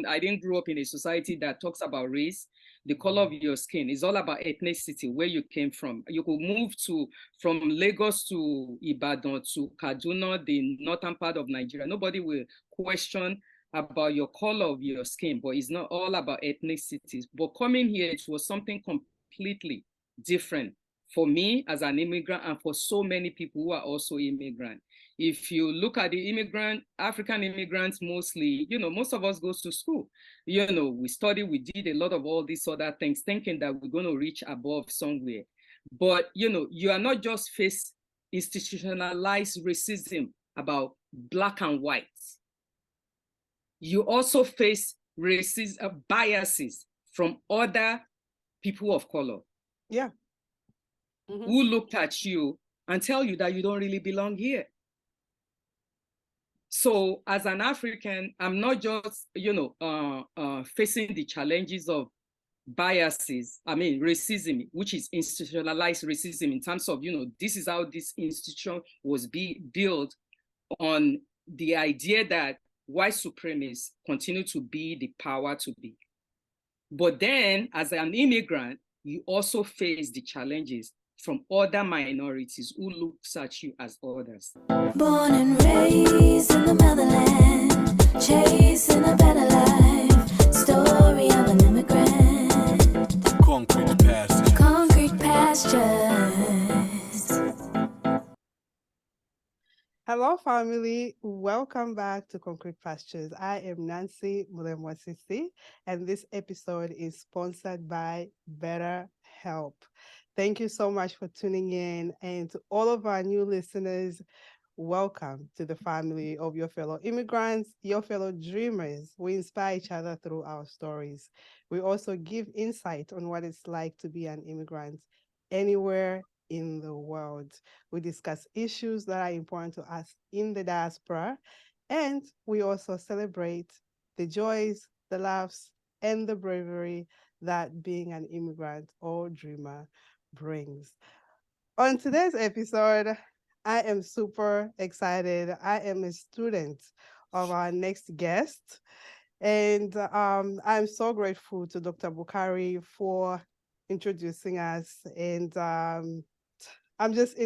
I didn't grow up in a society that talks about race, the color of your skin. It's all about ethnicity, where you came from. You could move from Lagos to Ibadan to Kaduna, the northern part of Nigeria. Nobody will question about your color of your skin, but it's not all about ethnicities. But coming here, it was something completely different for me as an immigrant and for so many people who are also immigrant. If you look at the African immigrants, mostly, most of us goes to school. We study, we did a lot of all these other things, thinking that we're going to reach above somewhere. But, you are not just face institutionalized racism about Black and white. You also face racist biases from other people of color. Yeah. Who looked at you and tell you that you don't really belong here. So as an African, I'm not just, facing the challenges of biases, racism, which is institutionalized racism in terms of, this is how this institution was built on the idea that white supremacists continue to be the power to be. But then as an immigrant, you also face the challenges from other minorities who looks at you as others. Born and raised in the motherland, chasing a better life, story of an immigrant. Concrete pastures. Concrete pastures. Hello, family. Welcome back to Concrete Pastures. I am Nancy Mulemwasisi, and this episode is sponsored by BetterHelp. Thank you so much for tuning in, and to all of our new listeners, welcome to the family of your fellow immigrants, your fellow dreamers. We inspire each other through our stories. We also give insight on what it's like to be an immigrant anywhere in the world. We discuss issues that are important to us in the diaspora, and we also celebrate the joys, the laughs, and the bravery that being an immigrant or dreamer brings. On today's episode, I am super excited. I am a student of our next guest, and I'm so grateful to Dr. Bukari for introducing us. And I'm just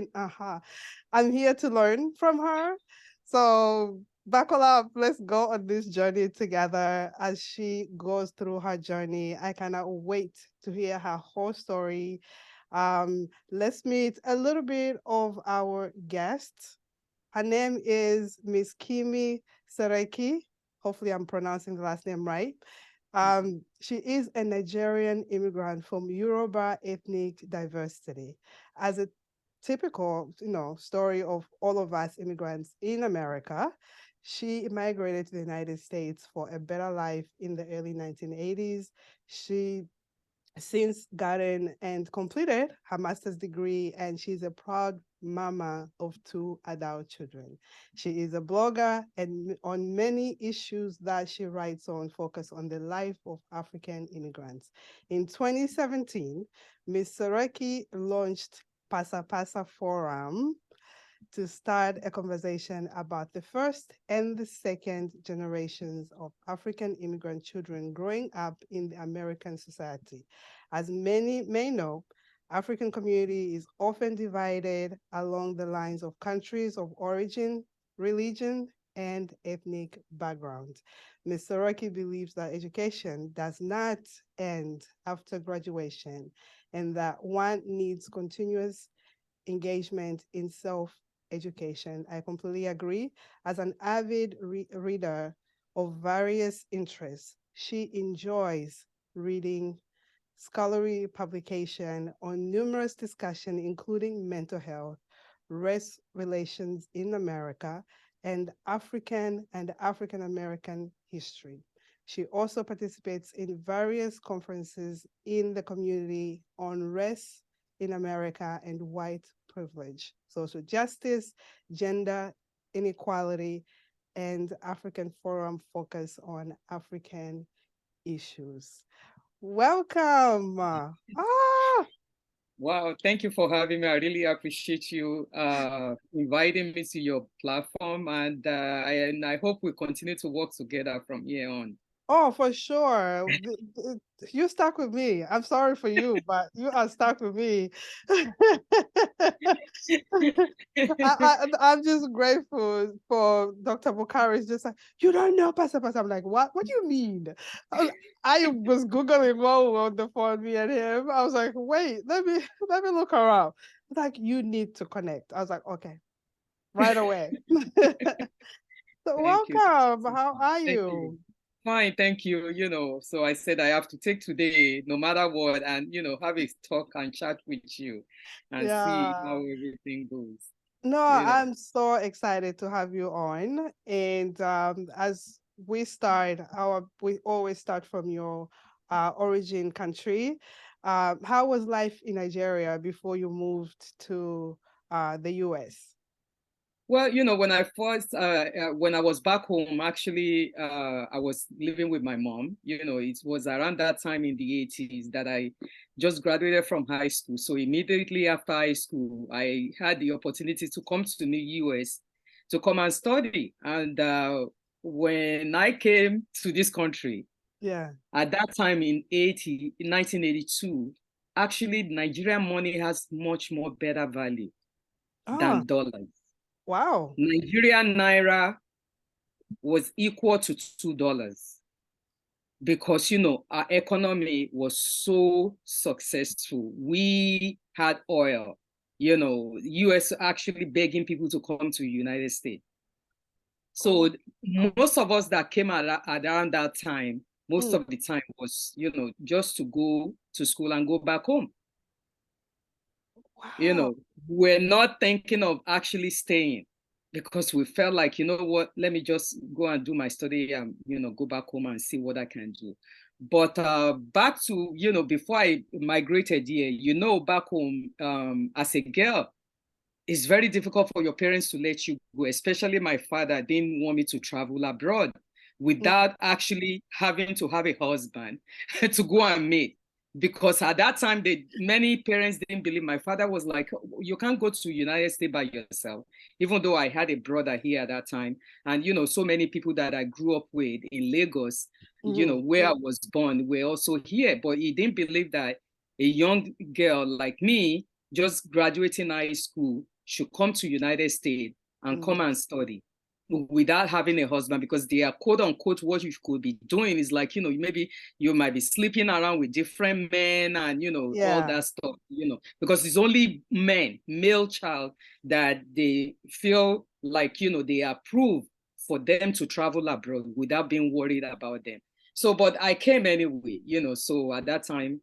I'm here to learn from her. So buckle up. Let's go on this journey together as she goes through her journey. I cannot wait to hear her whole story. Let's meet a little bit of our guest. Her name is Miss Kemi Seriki. Hopefully I'm pronouncing the last name right. She is a Nigerian immigrant from Yoruba ethnic diversity. As a typical, story of all of us immigrants in America, she migrated to the United States for a better life in the early 1980s. She since gotten and completed her master's degree, and she's a proud mama of 2 adult children. She is a blogger, and on many issues that she writes on focus on the life of African immigrants. In 2017, Ms. Seriki launched Pánsá Pánsá Forum to start a conversation about the first and the second generations of African immigrant children growing up in the American society. As many may know, African community is often divided along the lines of countries of origin, religion, and ethnic background. Ms. Seriki believes that education does not end after graduation and that one needs continuous engagement in self-education. I completely agree. As an avid reader of various interests, she enjoys reading scholarly publication on numerous discussions, including mental health, race relations in America, and African American history. She also participates in various conferences in the community on race in America and white privilege, social justice, gender inequality, and African Forum focus on African issues. Welcome. Wow, thank you for having me. I really appreciate you inviting me to your platform, and I hope we continue to work together from here on. Oh, for sure. You stuck with me. I'm sorry for you, but you are stuck with me. I'm just grateful for Dr. Bukhari. It's just like, you don't know Pánsá Pánsá. I'm like, what? What do you mean? I was Googling while on the phone, me and him. I was like, wait, let me look around. It's like, you need to connect. I was like, okay, right away. So Thank you. welcome. How are Thank you? you. Fine, thank you. So I said I have to take today, no matter what, and have a talk and chat with you and see how Yeah. everything goes. No, You know. I'm so excited to have you on. And as we start, we always start from your origin country. How was life in Nigeria before you moved to the US? Well, when I was back home, actually, I was living with my mom. It was around that time in the 80s that I just graduated from high school. So immediately after high school, I had the opportunity to come to the US to come and study. And when I came to this country, Yeah. at that time in 1982, actually, Nigerian money has much more better value Oh, than dollars. wow. Nigerian naira was equal to $2 because our economy was so successful. We had oil. US actually begging people to come to the United States. So most of us that came around that time, most of the time was just to go to school and go back home. Wow. We're not thinking of actually staying because we felt like, what, let me just go and do my study and, go back home and see what I can do. But back to, before I migrated here, back home, as a girl, it's very difficult for your parents to let you go, especially my father didn't want me to travel abroad without actually having to have a husband to go and meet. Because at that time, many parents didn't believe. My father was like, you can't go to the United States by yourself, even though I had a brother here at that time. And, so many people that I grew up with in Lagos, where I was born, were also here. But he didn't believe that a young girl like me, just graduating high school, should come to United States and come and study without having a husband, because they are quote unquote what you could be doing is like, maybe you might be sleeping around with different men and, all that stuff, because it's only male child that they feel like, they approve for them to travel abroad without being worried about them. So, but I came anyway, so at that time,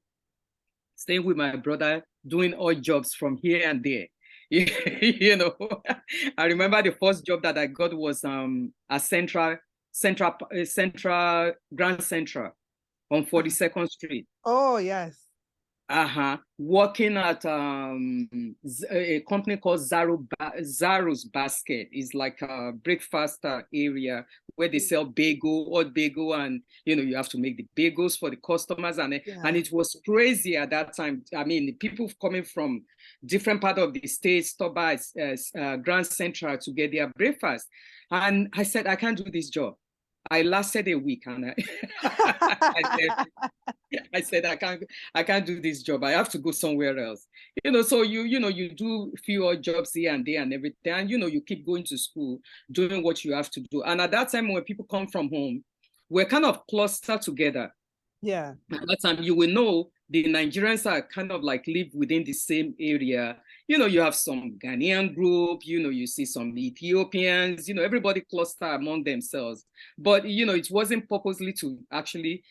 staying with my brother, doing odd jobs from here and there. I remember the first job that I got was at Central Grand Central on 42nd Street. Oh, yes. Working at a company called Zaro's Basket. Is like a breakfast area where they sell odd bagel, and you have to make the bagels for the customers, and it was crazy at that time. I mean, people coming from different part of the state stop by Grand Central to get their breakfast, and I said, I can't do this job. I lasted a week, and I said, I can't do this job. I have to go somewhere else. So you do a few odd jobs here and there and everything. And you keep going to school, doing what you have to do. And at that time, when people come from home, we're kind of clustered together. Yeah. At that time, you will know the Nigerians are kind of like live within the same area. You have some Ghanaian group, you see some Ethiopians, everybody cluster among themselves. But, it wasn't purposely to actually,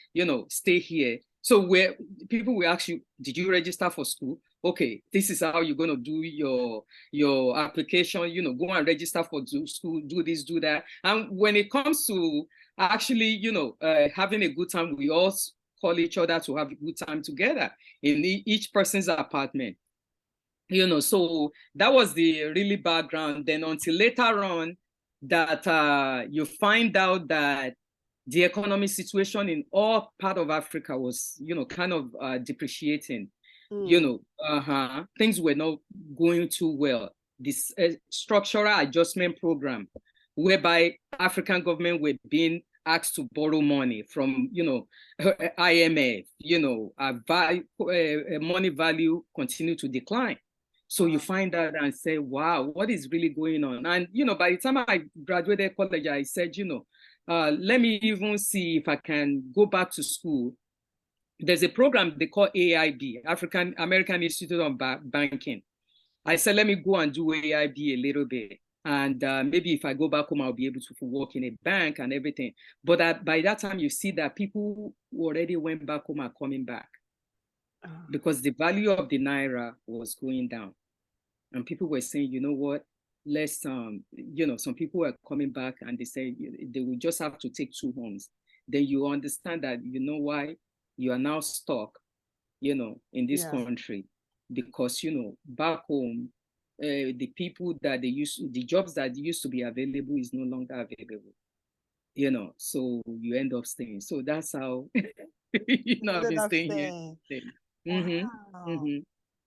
stay here. So where people will ask you, did you register for school? Okay, this is how you're going to do your application, go and register for school, do this, do that. And when it comes to actually, having a good time, we all call each other to have a good time together in each person's apartment. So that was the really background. Then until later on that you find out that the economic situation in all part of Africa was, kind of depreciating. Things were not going too well. This structural adjustment program, whereby African government were being asked to borrow money from, IMF, money value continue to decline. So you find out and say, wow, what is really going on? And, by the time I graduated college, I said, let me even see if I can go back to school. There's a program they call AIB, African American Institute of Banking. I said, let me go and do AIB a little bit. And maybe if I go back home, I'll be able to work in a bank and everything. But by that time, you see that people who already went back home are coming back because the value of the Naira was going down. And people were saying, you know what, let's, some people were coming back and they say they will just have to take 2 homes. Then you understand that, you know why you are now stuck, in this country. Because, back home, the people that the jobs that used to be available is no longer available, so you end up staying. So that's how, I've been staying here. Wow.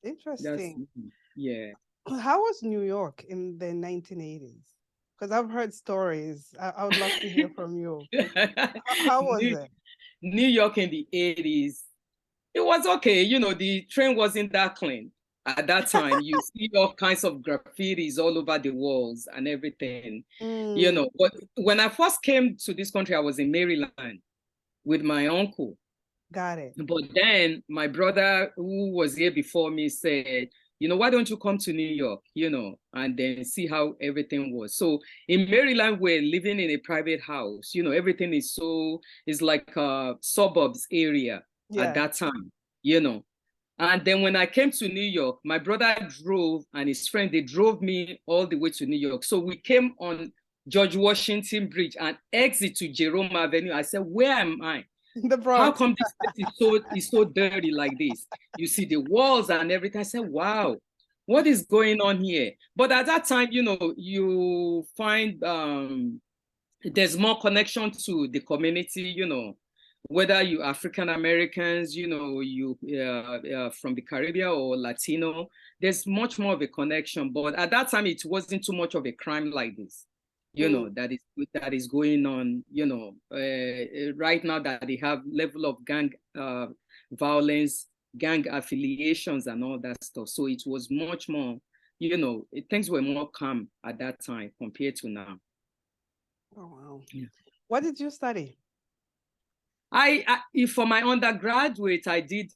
Interesting. Yeah. How was New York in the 1980s? Because I've heard stories. I would love to hear from you. How was it? New York in the 80s, it was okay. The train wasn't that clean. At that time, you see all kinds of graffitis all over the walls and everything, But when I first came to this country, I was in Maryland with my uncle. Got it. But then my brother, who was here before me, said, why don't you come to New York, and then see how everything was. So in Maryland, we're living in a private house. Everything is like a suburbs area at that time, And then when I came to New York, my brother drove and his friend, they drove me all the way to New York. So we came on George Washington Bridge and exit to Jerome Avenue. I said, where am I? How come this place is so dirty like this? You see the walls and everything. I said, wow, what is going on here? But at that time, you find there's more connection to the community, whether you African Americans, you from the Caribbean or Latino, there's much more of a connection. But at that time, it wasn't too much of a crime like this, that is going on, right now that they have level of gang violence, gang affiliations and all that stuff. So it was much more, things were more calm at that time compared to now. Oh, wow. Yeah. What did you study? I for my undergraduate, I did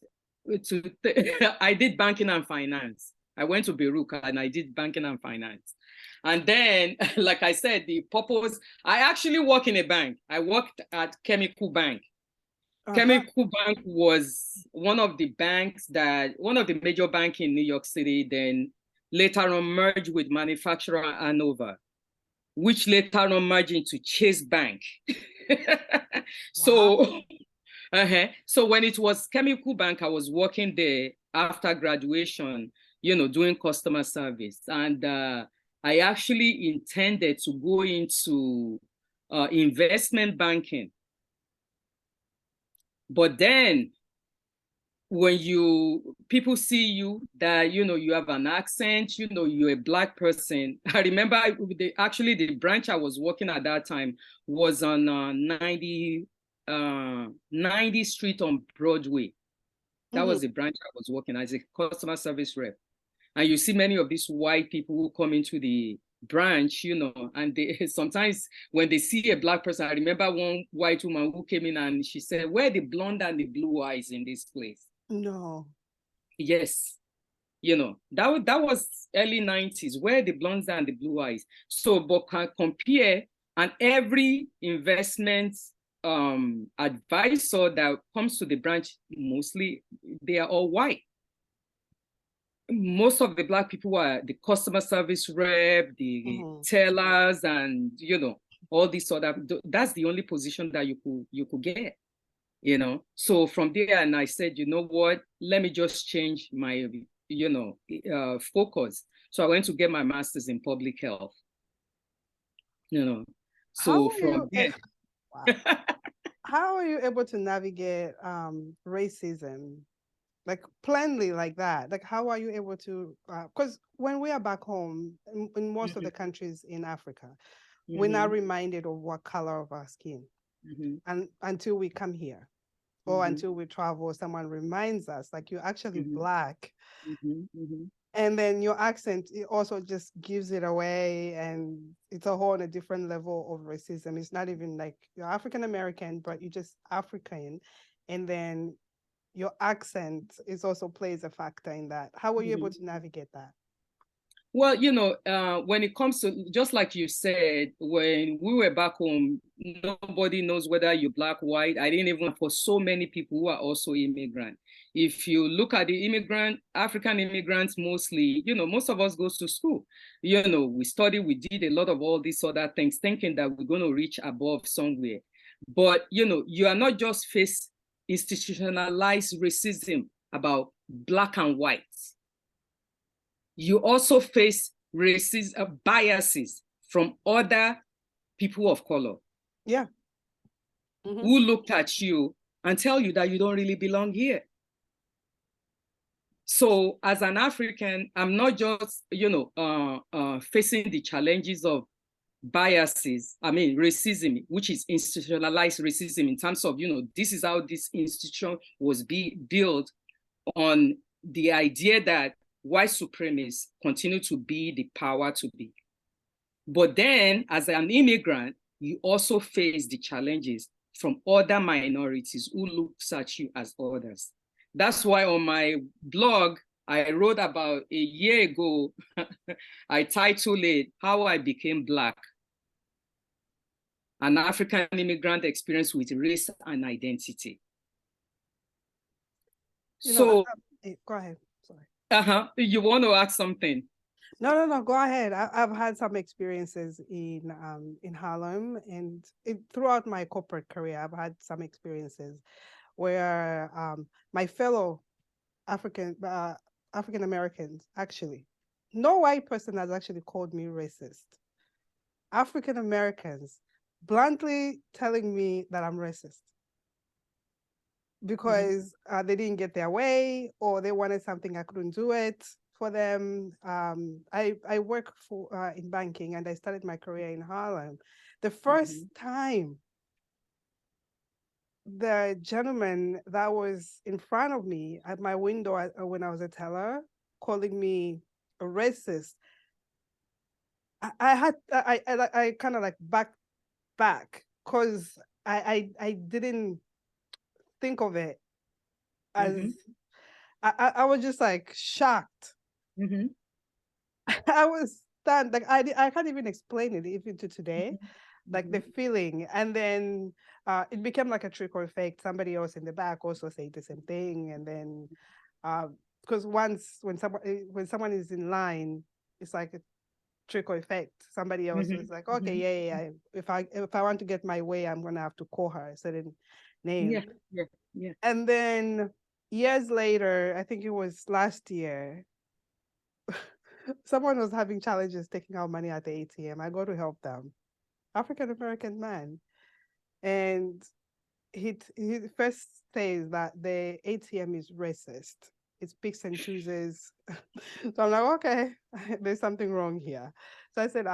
banking and finance. I went to Baruch and I did banking and finance. And then, like I said, the purpose, I actually work in a bank. I worked at Kemi Bank. Kemi Bank was one of the major banks in New York City, then later on merged with manufacturer Hanover, which later on merged into Chase Bank. So when it was Kemi Bank, I was working there after graduation, doing customer service. And I actually intended to go into investment banking. But then when people see you that, you have an accent, you're a Black person. I remember the branch I was working at that time was on 90th Street on Broadway. That was the branch I was working as a customer service rep. And you see many of these white people who come into the branch, and they sometimes when they see a Black person, I remember one white woman who came in and she said, where are the blonde and the blue eyes in this place? No. Yes. That was early 90s, where the blondes and the blue eyes. So, but can compare, and every investment advisor that comes to the branch, mostly they are all white. Most of the Black people are the customer service rep, the tellers, and all this sort of. That's the only position that you could get. So from there, and I said, you know what? Let me just change my focus. So I went to get my master's in public health. So from there. How are you able to navigate racism? Like plainly like that? Like how are you able to, because when we are back home, in most of the countries in Africa, we're not reminded of what color of our skin. and until we come here, or until we travel, someone reminds us, like, you're actually Black. And then your accent, it also just gives it away, and it's a whole on a different level of racism. It's not even like you're African American, but you're just African. And then your accent is also plays a factor in that. How were you able to navigate that? Well, when it comes to, just like you said, when we were back home, nobody knows whether you're Black, white. I didn't even, for so many people who are also immigrant. If you look at the African immigrants, mostly, most of us goes to school. We study, we did a lot of all these other things, thinking that we're going to reach above somewhere. But, you are not just face institutionalized racism about Black and white. You also face racist biases from other people of color. Yeah. Who looked at you and tell you that you don't really belong here. So as an African, I'm not just, facing the challenges of biases, racism, which is institutionalized racism in terms of, this is how this institution was built on the idea that white supremacists continue to be the power to be. But then, as an immigrant, you also face the challenges from other minorities who looks at you as others. That's why on my blog, I wrote about a year ago, I titled it, How I Became Black, an African Immigrant Experience with Race and Identity. Go ahead. Sorry. You want to ask something? No, go ahead. I've had some experiences in Harlem, and throughout my corporate career, I've had some experiences where my fellow African Americans, actually, no white person has actually called me racist. African Americans bluntly telling me that I'm racist because they didn't get their way, or they wanted something, I couldn't do it for them. I work in banking, and I started my career in Harlem. The first time the gentleman that was in front of me at my window when I was a teller calling me a racist, I kind of like back because I didn't think of it as I was just like shocked. I was stunned. Like I can't even explain it even to today, like the feeling. And then it became like a trickle effect. Somebody else in the back also said the same thing. And then because once when someone is in line, it's like a trickle effect. Somebody else is like, okay, yeah. If I want to get my way, I'm gonna have to call her a certain name. Yeah. And then years later, I think it was last year, someone was having challenges taking out money at the ATM. I go to help them. African American man. And he first says that the ATM is racist. It picks and chooses. So I'm like, okay, there's something wrong here. So I said,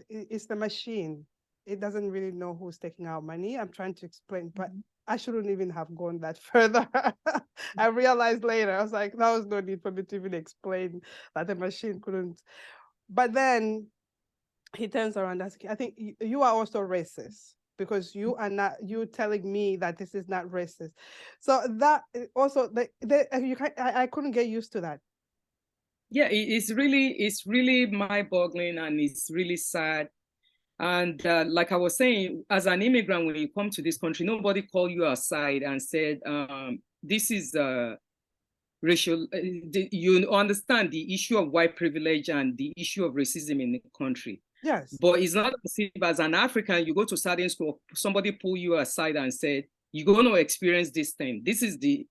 it's the machine. It doesn't really know who's taking out money. I'm trying to explain, but I shouldn't even have gone that further. I realized later, I was like, there was no need for me to even explain that the machine couldn't. But then he turns around and asks, I think you are also racist because you are not, you telling me that this is not racist. So that also, I couldn't get used to that. Yeah, it's really mind-boggling, and it's really sad. And like I was saying, as an immigrant, when you come to this country, nobody called you aside and said, this is racial, you understand the issue of white privilege and the issue of racism in the country. Yes. But it's not as an African, you go to certain school, somebody pull you aside and said, you're going to experience this thing. This is the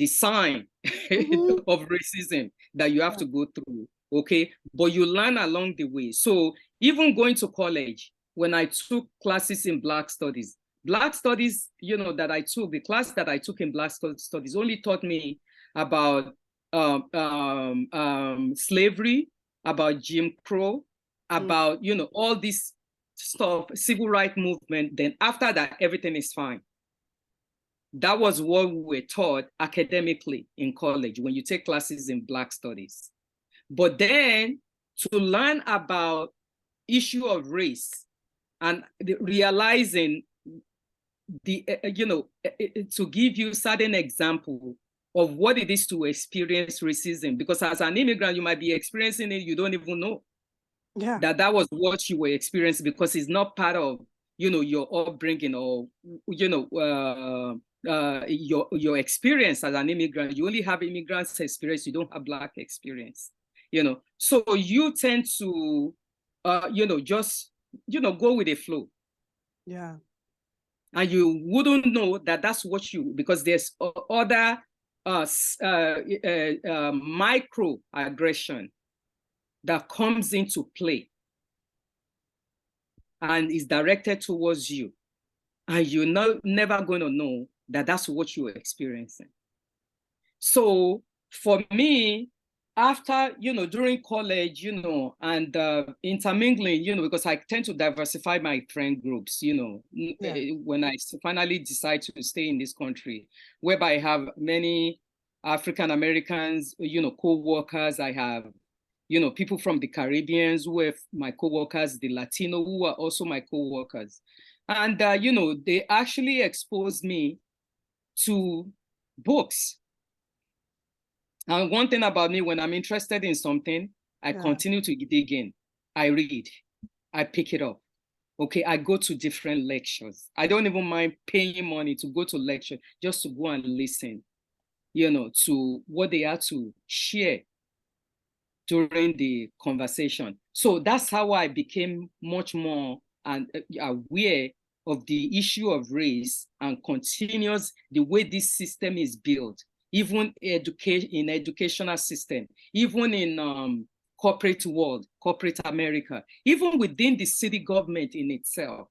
sign of racism that you have to go through. Okay, but you learn along the way. So even going to college, when I took classes in Black Studies, that I took, the class that I took in Black Studies only taught me about slavery, about Jim Crow, about, all these stuff, civil rights movement, then after that, everything is fine. That was what we were taught academically in college when you take classes in Black studies. But then to learn about issue of race and realizing the, to give you certain example of what it is to experience racism, because as an immigrant, you might be experiencing it, you don't even know that was what you were experiencing because it's not part of, your upbringing or, your experience as an immigrant. You only have immigrants experience, you don't have Black experience, So you tend to, just, go with the flow. Yeah. And you wouldn't know that that's what because there's other microaggression that comes into play and is directed towards you. And you're never going to know that that's what you're experiencing. So for me, after, during college, and intermingling, because I tend to diversify my friend groups, when I finally decide to stay in this country, whereby I have many African Americans, co-workers. I have, people from the Caribbean who are my co-workers, the Latino who are also my co-workers. And, they actually exposed me to books. And one thing about me, when I'm interested in something, I continue to dig in. I read, I pick it up. Okay, I go to different lectures. I don't even mind paying money to go to lecture, just to go and listen, to what they have to share during the conversation. So that's how I became much more aware of the issue of race and continuous the way this system is built, even in educational system, even in corporate world, corporate America, even within the city government in itself,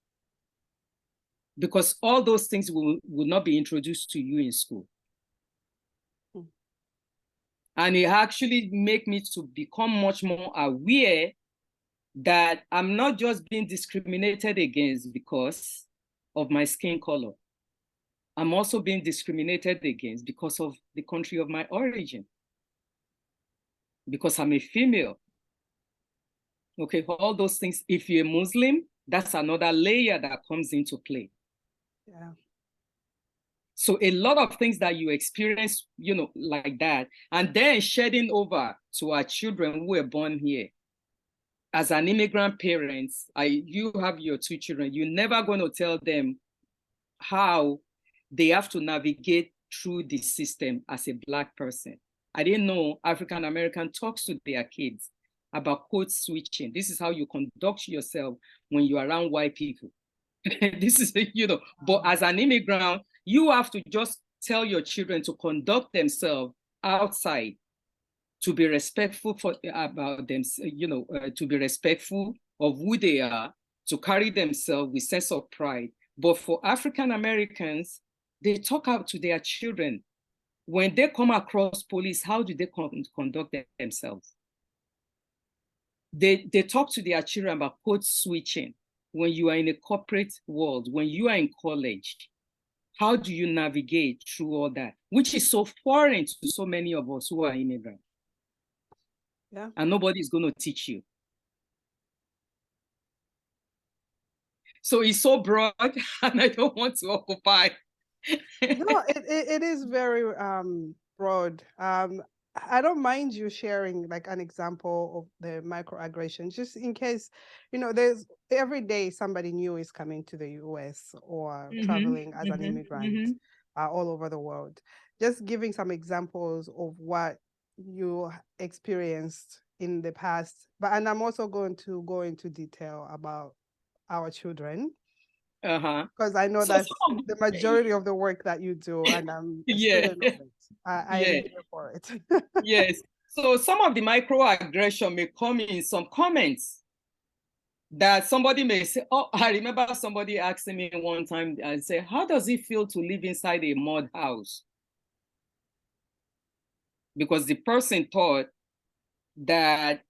because all those things will not be introduced to you in school. And it actually make me to become much more aware that I'm not just being discriminated against because of my skin color. I'm also being discriminated against because of the country of my origin, because I'm a female. Okay, all those things. If you're a Muslim, that's another layer that comes into play. Yeah. So a lot of things that you experience, like that, and then shedding over to our children who were born here. As an immigrant parent, you have your 2 children, you're never going to tell them how they have to navigate through the system as a Black person. I didn't know African American talks to their kids about code switching. This is how you conduct yourself when you're around white people. This is, but as an immigrant, you have to just tell your children to conduct themselves outside, to be respectful about them, to be respectful of who they are, to carry themselves with sense of pride. But for African Americans, they talk out to their children. When they come across police, how do they conduct themselves? They talk to their children about code switching. When you are in a corporate world, when you are in college, how do you navigate through all that, which is so foreign to so many of us who are immigrants? Yeah. And nobody's going to teach you. So it's so broad, and I don't want to occupy. No, it is very broad. I don't mind you sharing like an example of the microaggression, just in case, there's every day somebody new is coming to the US or traveling as an immigrant all over the world. Just giving some examples of what you experienced in the past. And I'm also going to go into detail about our children. Because I know that's the majority of the work that you do, and I'm a student of it. I am here for it. Yes. So some of the microaggression may come in some comments that somebody may say, oh, I remember somebody asking me one time and say, how does it feel to live inside a mud house? Because the person thought that,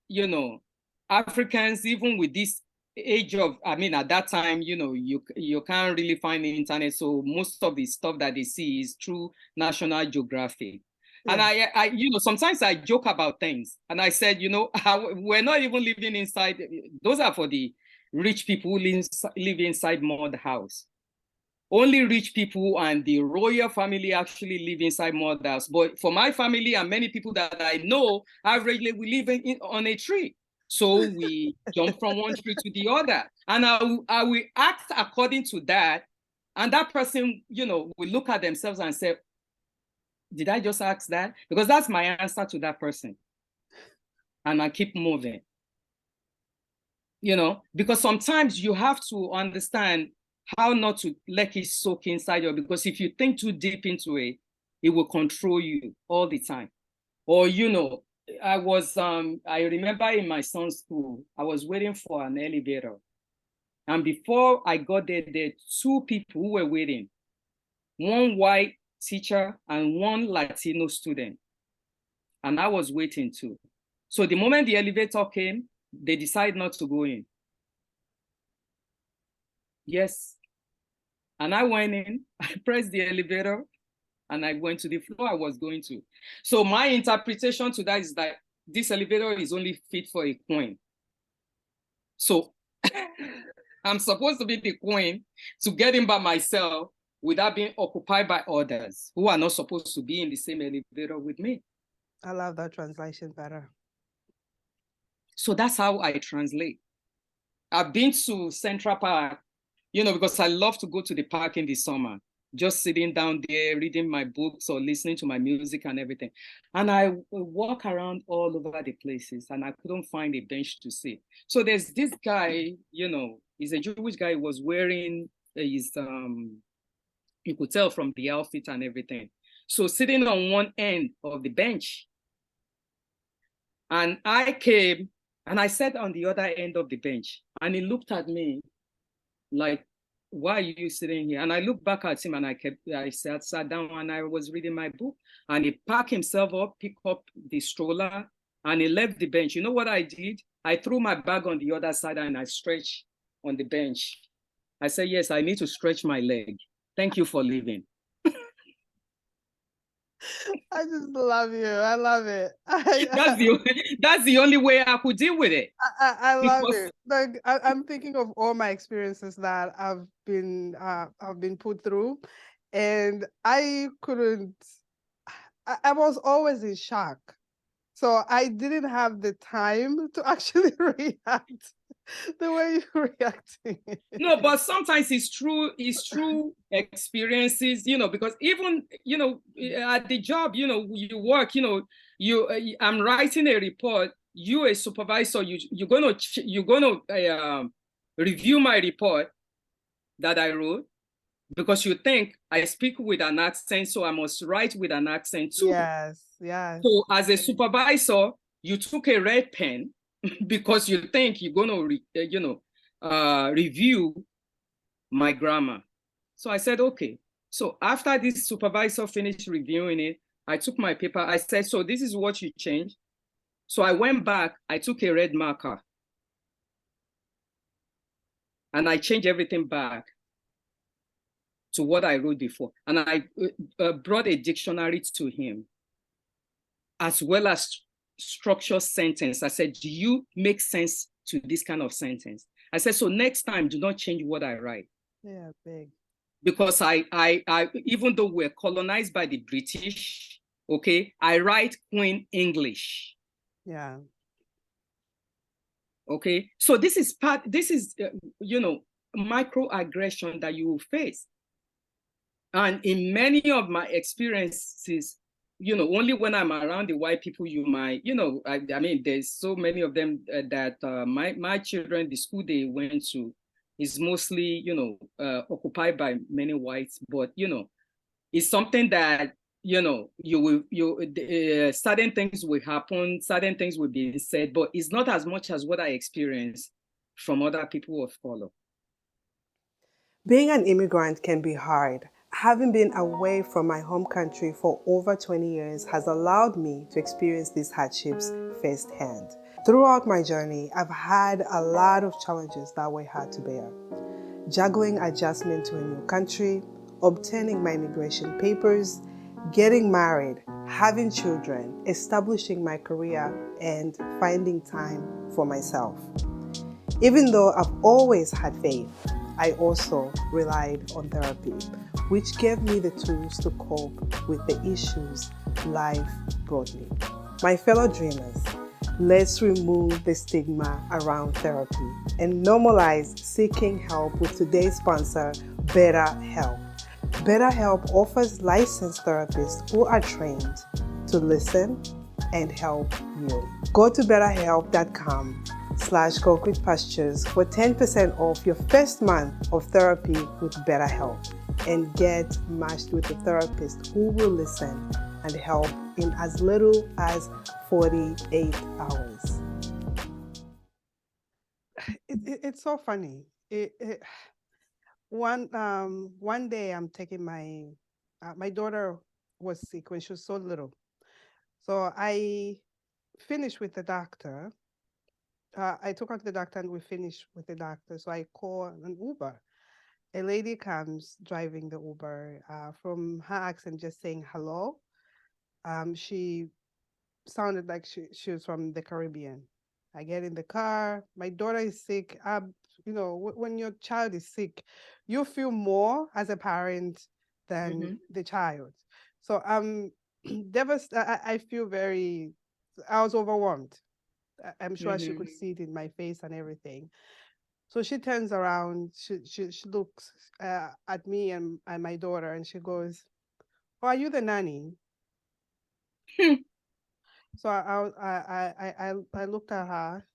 Africans, even with this age of, I mean, at that time, you can't really find the internet. So most of the stuff that they see is through National Geographic. And I sometimes I joke about things. And I said, we're not even living inside. Those are for the rich people who live inside mud house. Only rich people and the royal family actually live inside mud house. But for my family and many people that I know, averagely we live on a tree. So we jump from one tree to the other. And I will act according to that. And that person, will look at themselves and say, did I just ask that? Because that's my answer to that person. And I keep moving. Because sometimes you have to understand how not to let it soak inside you, because if you think too deep into it, it will control you all the time. Or, I remember in my son's school, I was waiting for an elevator. And before I got there were two people who were waiting, one white teacher and one Latino student. And I was waiting too. So the moment the elevator came, they decided not to go in. Yes. And I went in, I pressed the elevator, and I went to the floor I was going to. So my interpretation to that is that this elevator is only fit for a queen. So I'm supposed to be the queen to get in by myself without being occupied by others who are not supposed to be in the same elevator with me. I love that translation better. So that's how I translate. I've been to Central Park, because I love to go to the park in the summer, just sitting down there, reading my books or listening to my music and everything. And I walk around all over the places and I couldn't find a bench to sit. So there's this guy, he's a Jewish guy, who was wearing his, you could tell from the outfit and everything. So sitting on one end of the bench. And I came and I sat on the other end of the bench. And he looked at me like, why are you sitting here? And I looked back at him and I sat down and I was reading my book. And he packed himself up, picked up the stroller, and he left the bench. You know what I did? I threw my bag on the other side and I stretched on the bench. I said, yes, I need to stretch my leg. Thank you for leaving. I just love you. I love it. That's the only way I could deal with it. I love it. Like I'm thinking of all my experiences that I've been put through, and I couldn't. I was always in shock, so I didn't have the time to actually react the way you're reacting. No, but sometimes it's true experiences, because even, at the job, you work, I'm writing a report, you a supervisor, you're gonna review my report that I wrote, because you think I speak with an accent, so I must write with an accent too. Yes. So as a supervisor, you took a red pen because you think you're going to review my grammar. So I said, okay. So after this supervisor finished reviewing it, I took my paper. I said, so this is what you changed. So I went back, I took a red marker and I changed everything back to what I wrote before. And I brought a dictionary to him, as well as structured sentence. I said, do you make sense to this kind of sentence? I said, so next time, do not change what I write. Yeah, big. Because I even though we're colonized by the British, okay, I write Queen English. Yeah. Okay, so this is microaggression that you will face. And in many of my experiences, only when I'm around the white people, you might, I mean, there's so many of them that my children, the school they went to is mostly, occupied by many whites, but, it's something that, certain things will happen, certain things will be said, but it's not as much as what I experienced from other people of color. Being an immigrant can be hard. Having been away from my home country for over 20 years has allowed me to experience these hardships firsthand. Throughout my journey, I've had a lot of challenges that were hard to bear. Juggling adjustment to a new country, obtaining my immigration papers, getting married, having children, establishing my career, and finding time for myself. Even though I've always had faith, I also relied on therapy, which gave me the tools to cope with the issues life brought me. My fellow dreamers, let's remove the stigma around therapy and normalize seeking help with today's sponsor, BetterHelp. BetterHelp offers licensed therapists who are trained to listen and help you. Go to betterhelp.com/concretepastures for 10% off your first month of therapy with BetterHelp and get matched with a therapist who will listen and help in as little as 48 hours. It's so funny. One day I'm taking my daughter was sick when she was so little, so I finished with the doctor. I took her to the doctor and we finished with the doctor. So I call an Uber. A lady comes driving the Uber. From her accent, just saying hello. She sounded like she was from the Caribbean. I get in the car. My daughter is sick. When your child is sick, you feel more as a parent than the child. So I'm devastated. I feel I was overwhelmed. I'm sure she could see it in my face and everything. So she turns around. She looks at me and my daughter, and she goes, "Oh, are you the nanny?" So I looked at her.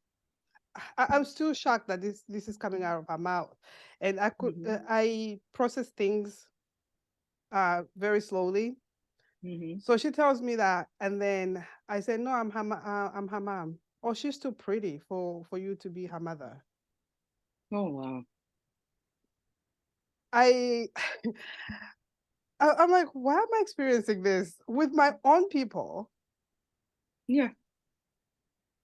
I'm still shocked that this is coming out of her mouth, and I process things very slowly. So she tells me that, and then I said, "No, I'm her mom." "Oh, she's too pretty for you to be her mother." Oh wow. I'm like, why am I experiencing this with my own people? Yeah.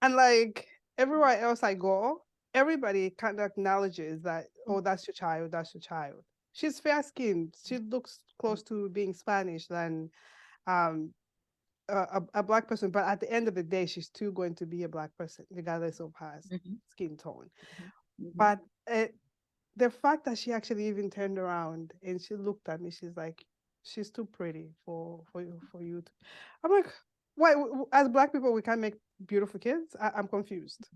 And like everywhere else I go, everybody kind of acknowledges that, oh, that's your child, that's your child. She's fair skinned. She looks close to being Spanish than a black person. But at the end of the day, she's still going to be a black person, regardless of her skin tone. But the fact that she actually even turned around and she looked at me, she's like, she's too pretty for you to. I'm like, why? As black people, we can't make beautiful kids? I'm confused.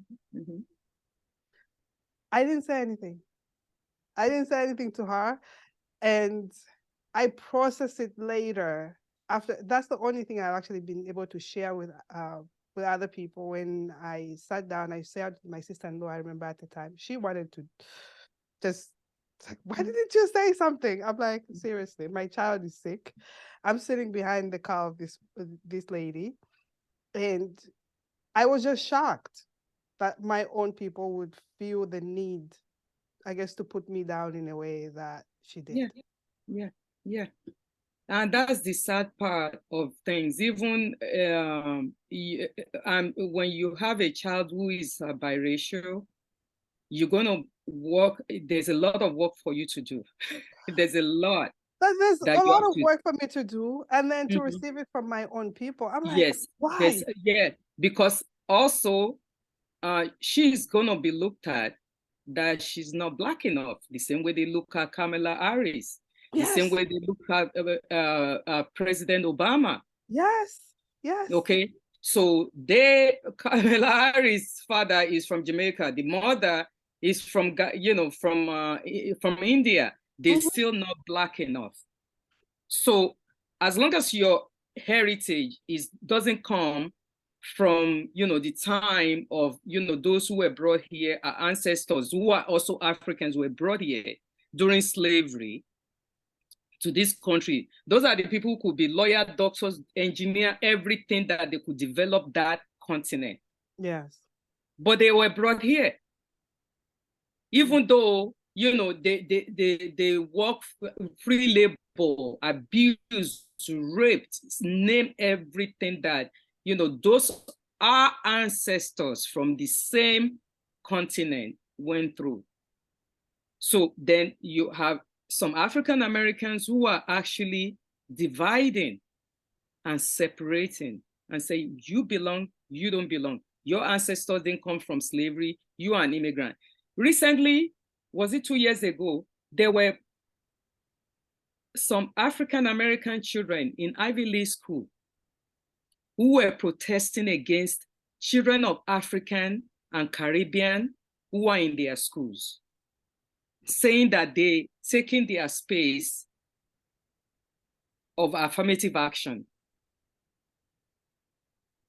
I didn't say anything. I didn't say anything to her, and I processed it later. After that's the only thing I've actually been able to share with other people. When I sat down, I said to my sister-in-law, I remember at the time, she wanted to just like, why didn't you say something? I'm like, seriously, my child is sick. I'm sitting behind the car of this lady, and I was just shocked that my own people would feel the need, I guess, to put me down in a way that she did. Yeah. And that's the sad part of things. Even when you have a child who is biracial, you're going to work. There's a lot of work for you to do. There's a lot. There's a lot of work for me to do, and then to receive it from my own people. I'm like, yes, why? Because also she's going to be looked at that she's not black enough, the same way they look at Kamala Harris, the same way they look at President Obama. Yes. Okay, so Kamala Harris' father is from Jamaica, the mother is from India. They're still not black enough. So as long as your heritage doesn't come from the time of those who were brought here, our ancestors who are also Africans were brought here during slavery to this country. Those are the people who could be lawyer, doctors, engineer, everything that they could develop that continent. Yes. But they were brought here. Even though, they work free labor, abused, raped, name everything that, those our ancestors from the same continent went through. So then you have some African Americans who are actually dividing and separating and say, you belong, you don't belong. Your ancestors didn't come from slavery, you are an immigrant. Recently, was it 2 years ago, there were some African American children in Ivy League school who were protesting against children of African and Caribbean who are in their schools, saying that they taking their space of affirmative action.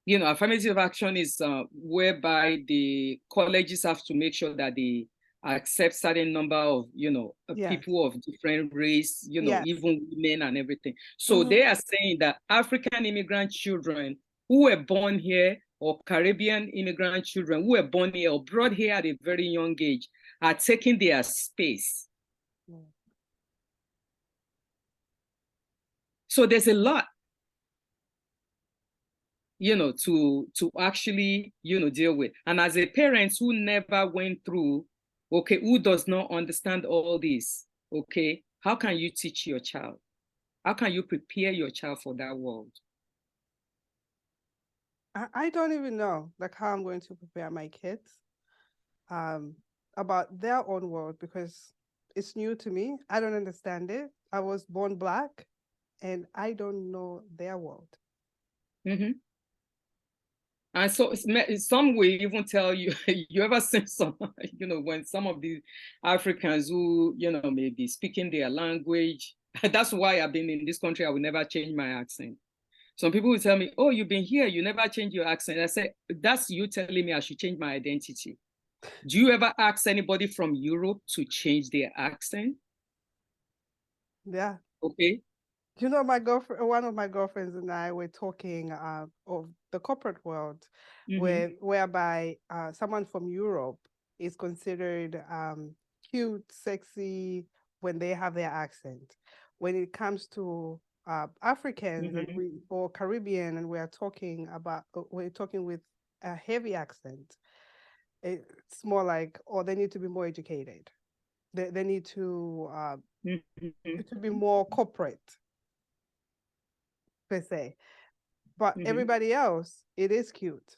You know, affirmative action is whereby the colleges have to make sure that they accept certain number of, people of different race, even women and everything. So they are saying that African immigrant children who were born here, or Caribbean immigrant children who were born here or brought here at a very young age are taking their space. So there's a lot, to actually, deal with. And as a parent who never went through, who does not understand all this, how can you teach your child? How can you prepare your child for that world? I don't even know how I'm going to prepare my kids about their own world, because it's new to me. I don't understand it. I was born Black and I don't know their world. Mm-hmm. And so some will even tell you, you ever seen some, when some of the Africans who, may be speaking their language, that's why I've been in this country, I will never change my accent. Some people will tell me, oh, you've been here, you never change your accent. I say, that's you telling me I should change my identity. Do you ever ask anybody from Europe to change their accent? Yeah. Okay. My girlfriend, one of my girlfriends and I were talking of the corporate world, whereby someone from Europe is considered cute, sexy when they have their accent. When it comes to Africans or Caribbean, and we're talking with a heavy accent, it's more like, they need to be more educated. They need to be more corporate, per se. But everybody else, it is cute.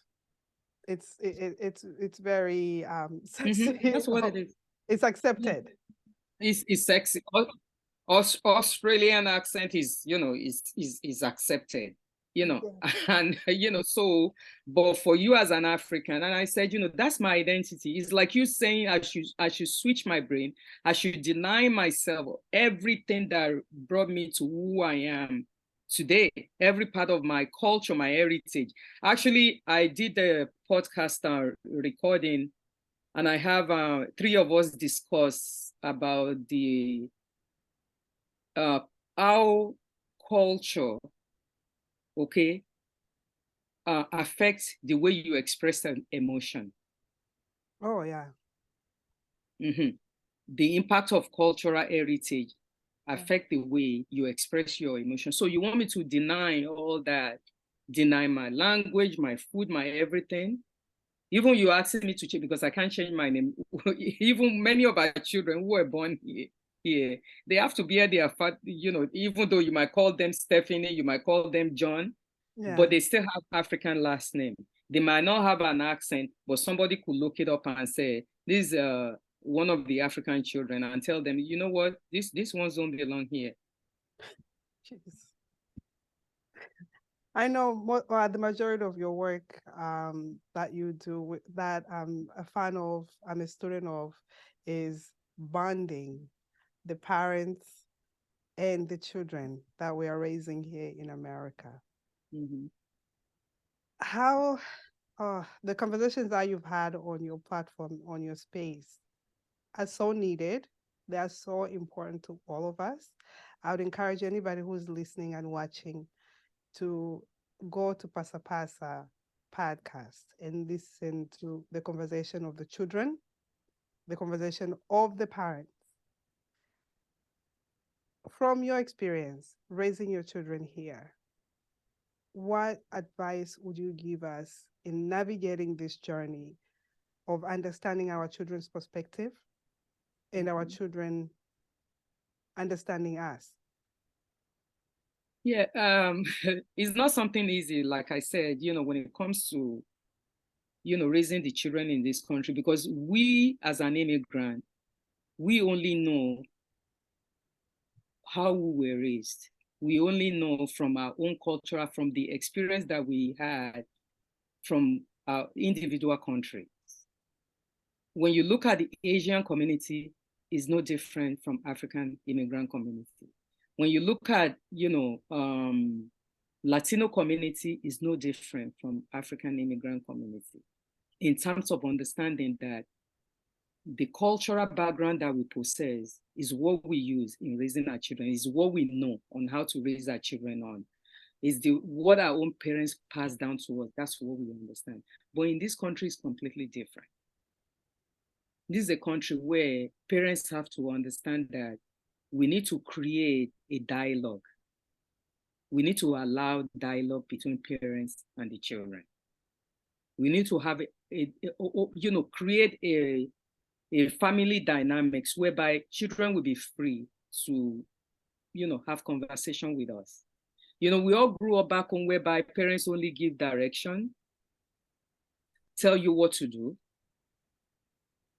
It's very sexy. That's what it is. It's accepted. It's sexy. Australian accent is accepted, and so, but for you as an African, and I said, that's my identity. It's like you saying I should switch my brain. I should deny myself everything that brought me to who I am today, every part of my culture, my heritage. Actually, I did a podcast recording, and I have 3 of us discuss about the how culture, affects the way you express an emotion. Oh, yeah. The impact of cultural heritage affect the way you express your emotion. So you want me to deny all that, deny my language, my food, my everything? Even you asking me to change, because I can't change my name. Even many of our children who were born here, they have to bear their fat, even though you might call them Stephanie, you might call them John, but they still have African last name. They might not have an accent, but somebody could look it up and say, this is one of the African children, and tell them, you know what, this ones don't belong here. Jeez. I know the majority of your work that you do, that I'm a fan of, I'm a student of, is bonding the parents and the children that we are raising here in America. How the conversations that you've had on your platform, on your space, are so needed. They are so important to all of us. I would encourage anybody who's listening and watching to go to Pánsá Pánsá podcast and listen to the conversation of the children, the conversation of the parents. From your experience raising your children here, what advice would you give us in navigating this journey of understanding our children's perspective and our children understanding us? Yeah, it's not something easy, like I said, when it comes to, raising the children in this country, because we as an immigrant, we only know how we were raised. We only know from our own culture, from the experience that we had from our individual countries. When you look at the Asian community, it's no different from African immigrant community. When you look at, Latino community, is no different from African immigrant community in terms of understanding that the cultural background that we possess is what we use in raising our children, is what we know on how to raise our children on, is what our own parents passed down to us. That's what we understand. But in this country, it's completely different. This is a country where parents have to understand that we need to create a dialogue. We need to allow dialogue between parents and the children. We need to have create a family dynamics whereby children will be free to, have conversation with us. We all grew up back home whereby parents only give direction, tell you what to do.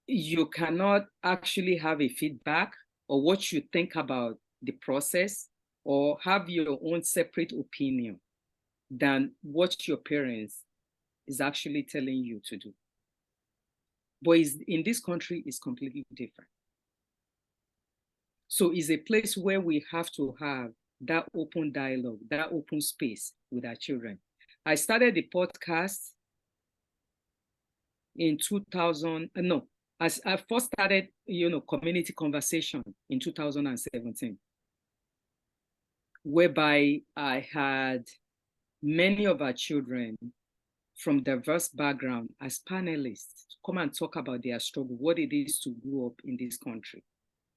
You cannot actually have a feedback or what you think about the process or have your own separate opinion than what your parents is actually telling you to do. But in this country, it's completely different. So it's a place where we have to have that open dialogue, that open space with our children. I started the podcast in 2000, as I first started, community conversation in 2017, whereby I had many of our children from diverse background as panelists to come and talk about their struggle, what it is to grow up in this country.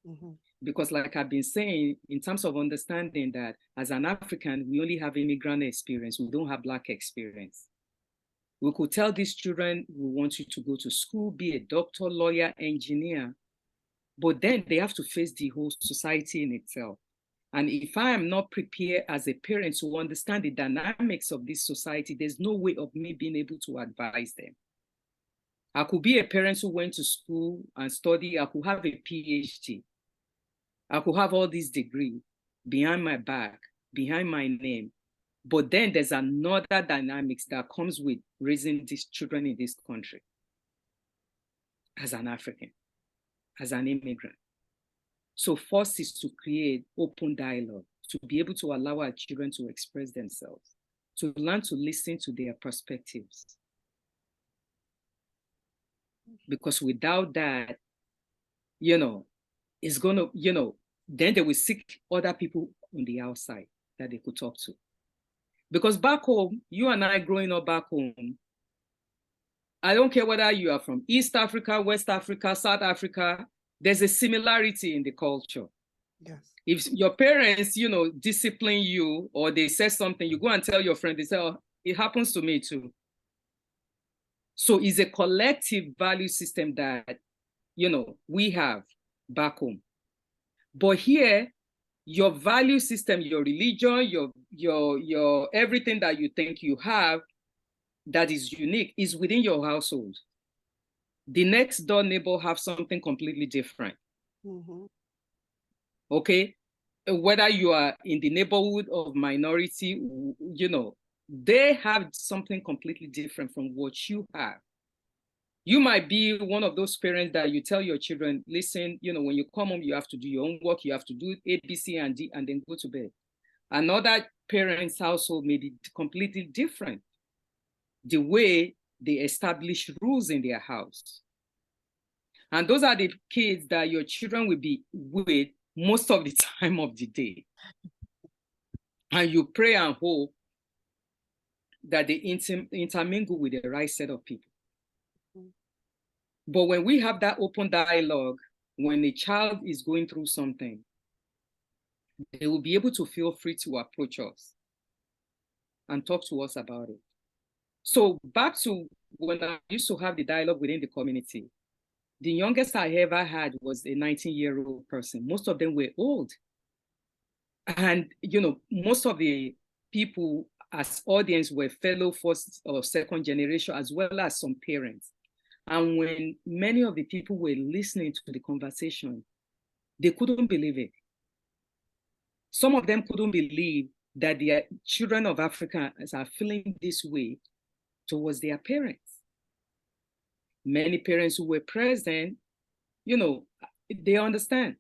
Mm-hmm. Because like I've been saying, in terms of understanding that as an African, we only have immigrant experience, we don't have Black experience. We could tell these children, we want you to go to school, be a doctor, lawyer, engineer, but then they have to face the whole society in itself. And if I am not prepared as a parent to understand the dynamics of this society, there's no way of me being able to advise them. I could be a parent who went to school and studied. I could have a PhD. I could have all these degrees behind my back, behind my name. But then there's another dynamics that comes with raising these children in this country as an African, as an immigrant. So first is to create open dialogue, to be able to allow our children to express themselves, to learn to listen to their perspectives. Because without that, it's gonna, then they will seek other people on the outside that they could talk to. Because back home, you and I growing up back home, I don't care whether you are from East Africa, West Africa, South Africa, there's a similarity in the culture. Yes. If your parents, discipline you or they say something, you go and tell your friend, they say, oh, it happens to me too. So it's a collective value system that, we have back home. But here, your value system, your religion, your everything that you think you have that is unique is within your household. The next door neighbor have something completely different. Mm-hmm. Okay? Whether you are in the neighborhood of minority, they have something completely different from what you have. You might be one of those parents that you tell your children, listen, when you come home, you have to do your own work, you have to do A, B, C, and D, and then go to bed. Another parent's household may be completely different. The way they establish rules in their house. And those are the kids that your children will be with most of the time of the day. And you pray and hope that they intermingle with the right set of people. But when we have that open dialogue, when a child is going through something, they will be able to feel free to approach us and talk to us about it. So back to when I used to have the dialogue within the community, the youngest I ever had was a 19-year-old person. Most of them were old. And, most of the people as audience were fellow first or second generation, as well as some parents. And when many of the people were listening to the conversation, they couldn't believe it. Some of them couldn't believe that their children of Africa are feeling this way towards their parents. Many parents who were present, they understand.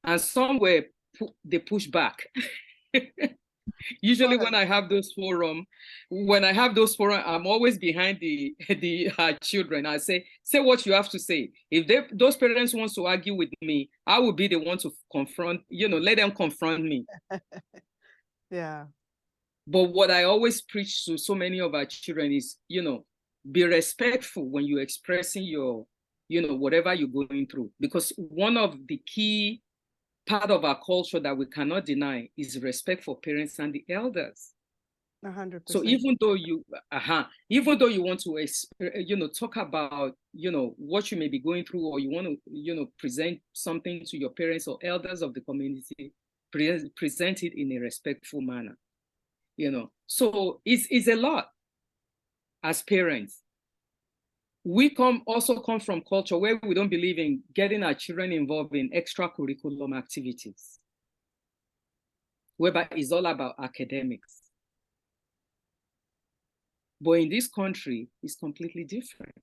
And some they push back. Usually when I have those forums, I'm always behind the children. I say what you have to say. If those parents want to argue with me, I will be the one to confront, let them confront me. Yeah. But what I always preach to so many of our children is, be respectful when you're expressing your, whatever you're going through. Because one of the key part of our culture that we cannot deny is respect for parents and the elders. 100%. So even though you want to, talk about, what you may be going through, or you want to, present something to your parents or elders of the community, present it in a respectful manner, So it's a lot as parents. We also come from culture where we don't believe in getting our children involved in extracurriculum activities, whereby it's all about academics. But in this country, it's completely different.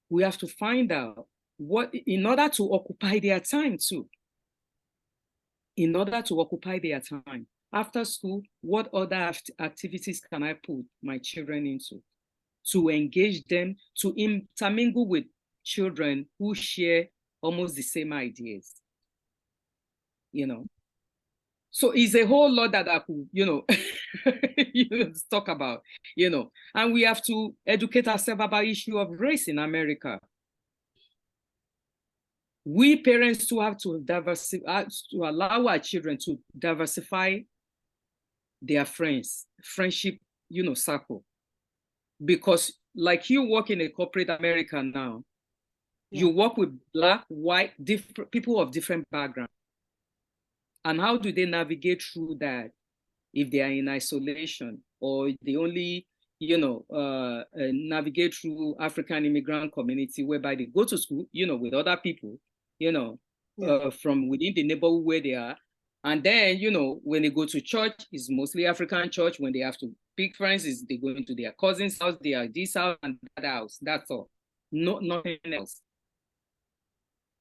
We have to find out in order to occupy their time too. In order to occupy their time. After school, what other activities can I put my children into? To engage them, to intermingle with children who share almost the same ideas, So it's a whole lot that I could, talk about, And we have to educate ourselves about issue of race in America. We parents too have to diversify, to allow our children to diversify their friendship, circle. Because like you work in a corporate America now, you work with Black, white, different people of different backgrounds. And how do they navigate through that if they are in isolation, or they only, navigate through African immigrant community whereby they go to school, with other people, from within the neighborhood where they are. And then, when they go to church, it's mostly African church. When they have to pick friends, they go into their cousin's house, they are this house and that house. That's all. Nothing else.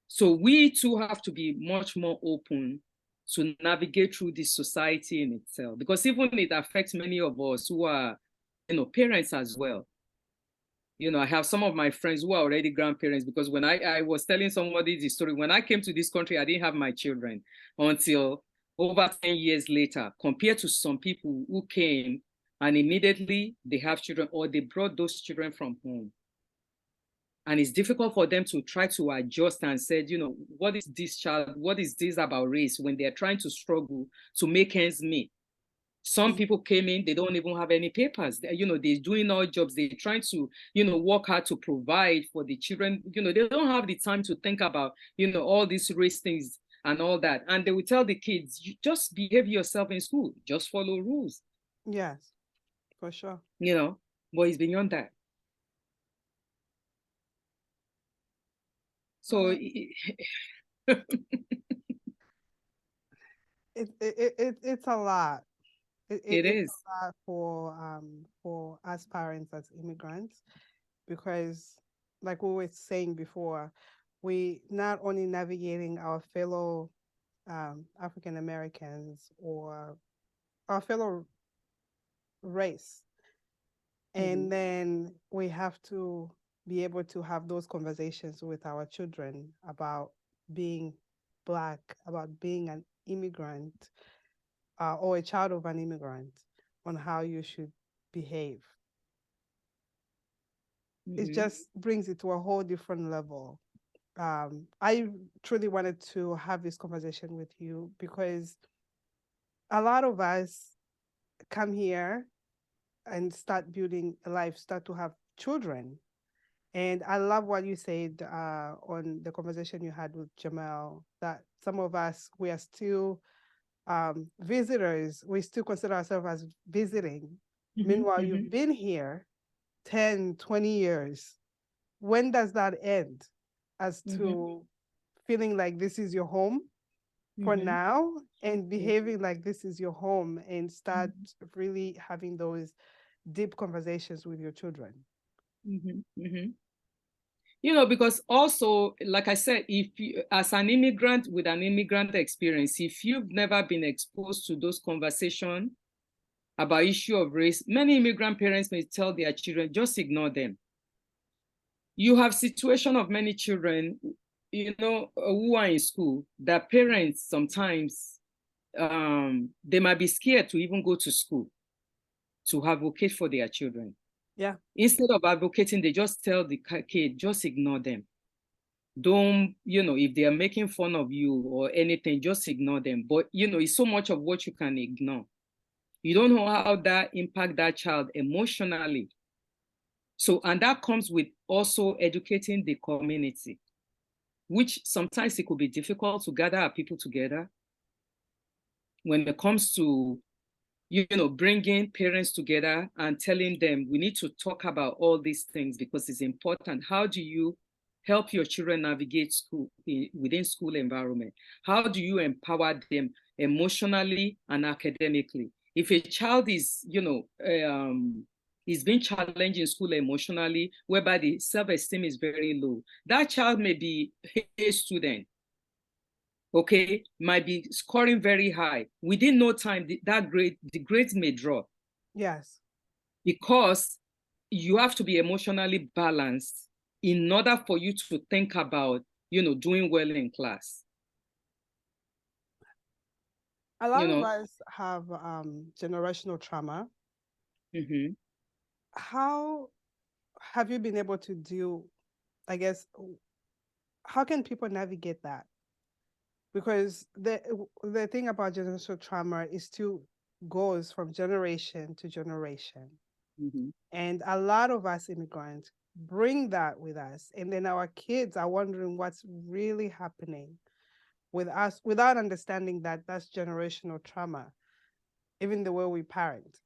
So we too have to be much more open to navigate through this society in itself, because even it affects many of us who are, parents as well. I have some of my friends who are already grandparents, because when I was telling somebody the story, when I came to this country, I didn't have my children until over 10 years later, compared to some people who came and immediately they have children, or they brought those children from home. And it's difficult for them to try to adjust and say, what is this child? What is this about race, when they're trying to struggle to make ends meet? Some people came in, they don't even have any papers. They're doing all jobs. They're trying to, work hard to provide for the children. They don't have the time to think about, all these race things and all that. And they will tell the kids, you just behave yourself in school. Just follow rules. Yes, for sure. But it's beyond that. So it's a lot. It is a lot for us parents as immigrants, because like we were saying before, we not only navigating our fellow African Americans or our fellow race, and then we have to be able to have those conversations with our children about being Black, about being an immigrant, or a child of an immigrant, on how you should behave. It just brings it to a whole different level. I truly wanted to have this conversation with you because a lot of us come here and start building a life, start to have children. And I love what you said on the conversation you had with Jamal, that some of us, we are still visitors. We still consider ourselves as visiting. Meanwhile, you've been here 10, 20 years. When does that end? As to feeling like this is your home for now and behaving like this is your home, and start really having those deep conversations with your children. You know, because also, like I said, if you, as an immigrant with an immigrant experience, if you've never been exposed to those conversations about issue of race, many immigrant parents may tell their children, just ignore them. You have situation of many children, you know, who are in school, that parents sometimes, they might be scared to even go to school to advocate for their children. Yeah. Instead of advocating, they just tell the kid, just ignore them. Don't, you know, if they are making fun of you or anything, just ignore them. But, you know, it's so much of what you can ignore. You don't know how that impact that child emotionally. So, and that comes with also educating the community, which sometimes it could be difficult to gather our people together when it comes to, you know, bringing parents together and telling them we need to talk about all these things because it's important. How do you help your children navigate school within school environment? How do you empower them emotionally and academically? If a child is, you know, is being challenged in school emotionally, whereby the self-esteem is very low, that child may be a student, okay, might be scoring very high. Within no time, the grades may drop. Yes. Because you have to be emotionally balanced in order for you to think about, you know, doing well in class. A lot of us have generational trauma. How have you been able to deal, I guess, how can people navigate that? Because the thing about generational trauma is still goes from generation to generation. And a lot of us immigrants bring that with us. And then our kids are wondering what's really happening with us without understanding that that's generational trauma, even the way we parent.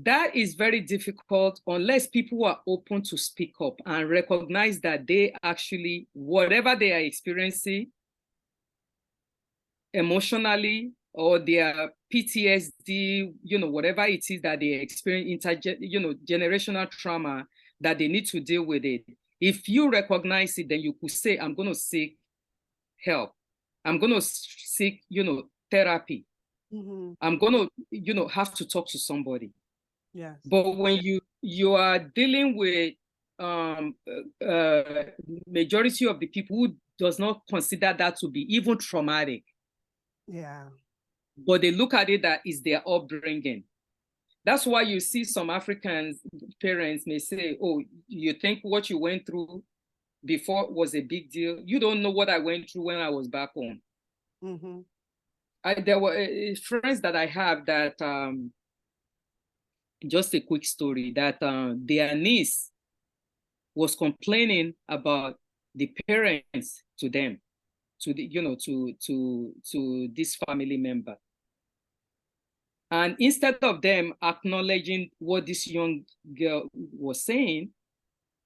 That is very difficult unless people are open to speak up and recognize that they actually, whatever they are experiencing emotionally or their PTSD, you know, whatever it is that they experience, you know, generational trauma, that they need to deal with it. If you recognize it, then you could say, I'm going to seek help. I'm going to seek, you know, therapy. I'm going to, you know, have to talk to somebody. Yes. But when you are dealing with majority of the people who does not consider that to be even traumatic. Yeah. But they look at it that is their upbringing. That's why you see some African parents may say, oh, you think what you went through before was a big deal? You don't know what I went through when I was back home. There were friends that I have that, just a quick story, that their niece was complaining about the parents to them, to the, you know, to this family member. And instead of them acknowledging what this young girl was saying,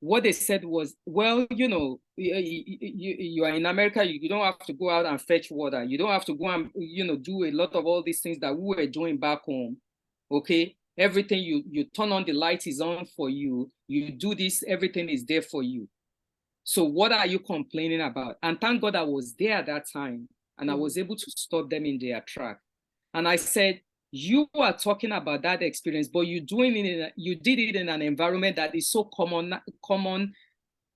what they said was, well, you know, you are in America, you don't have to go out and fetch water. You don't have to go and, you know, do a lot of all these things that we were doing back home, okay? Everything you turn on, the light is on for you. You do this, everything is there for you. So what are you complaining about? And thank God I was there at that time, and I was able to stop them in their track. And I said, you are talking about that experience, but you did it in an environment that is so common,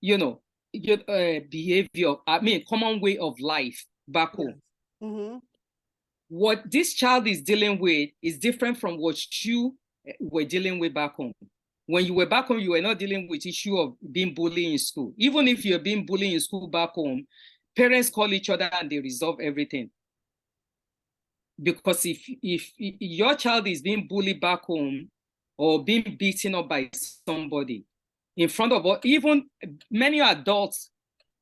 you know, behavior. I mean, common way of life back home. What this child is dealing with is different from what you were dealing with back home. When you were back home, you were not dealing with issue of being bullied in school. Even if you're being bullied in school back home, parents call each other and they resolve everything. Because if your child is being bullied back home or being beaten up by somebody in front of us, even many adults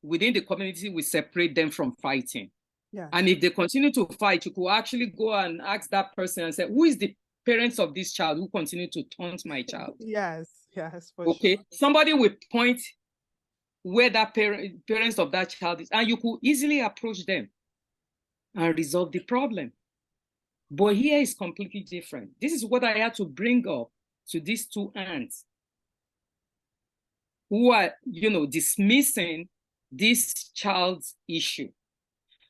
within the community will separate them from fighting. Yeah. And if they continue to fight, you could actually go and ask that person and say, who is the parents of this child who continue to taunt my child? Yes, for okay, sure. Somebody will point where that parents of that child is, and you could easily approach them and resolve the problem. But here is completely different. This is what I had to bring up to these two aunts who are, dismissing this child's issue.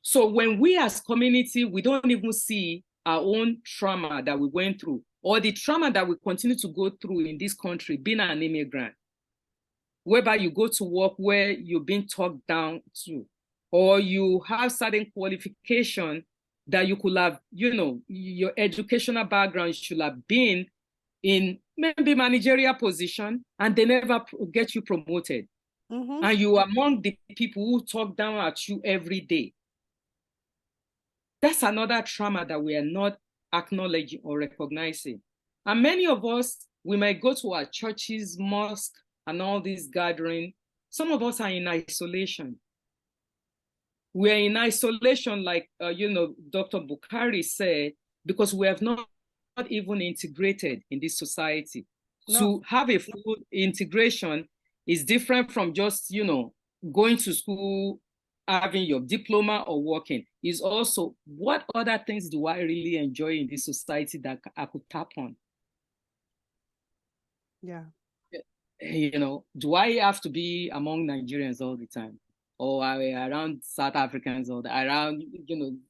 So when we as community, we don't even see our own trauma that we went through or the trauma that we continue to go through in this country, being an immigrant, whereby you go to work where you're being talked down to, or you have certain qualification that you could have, your educational background should have been in maybe managerial position, and they never get you promoted. And you are among the people who talk down at you every day. That's another trauma that we are not acknowledging or recognizing. And many of us, we might go to our churches, mosques, and all these gatherings. Some of us are in isolation. We're in isolation, like, Dr. Bukhari said, because we have not even integrated in this society. No. To have a full integration is different from just, going to school, having your diploma or working. Is also, what other things do I really enjoy in this society that I could tap on? Yeah. Do I have to be among Nigerians all the time? Or around South Africans or around,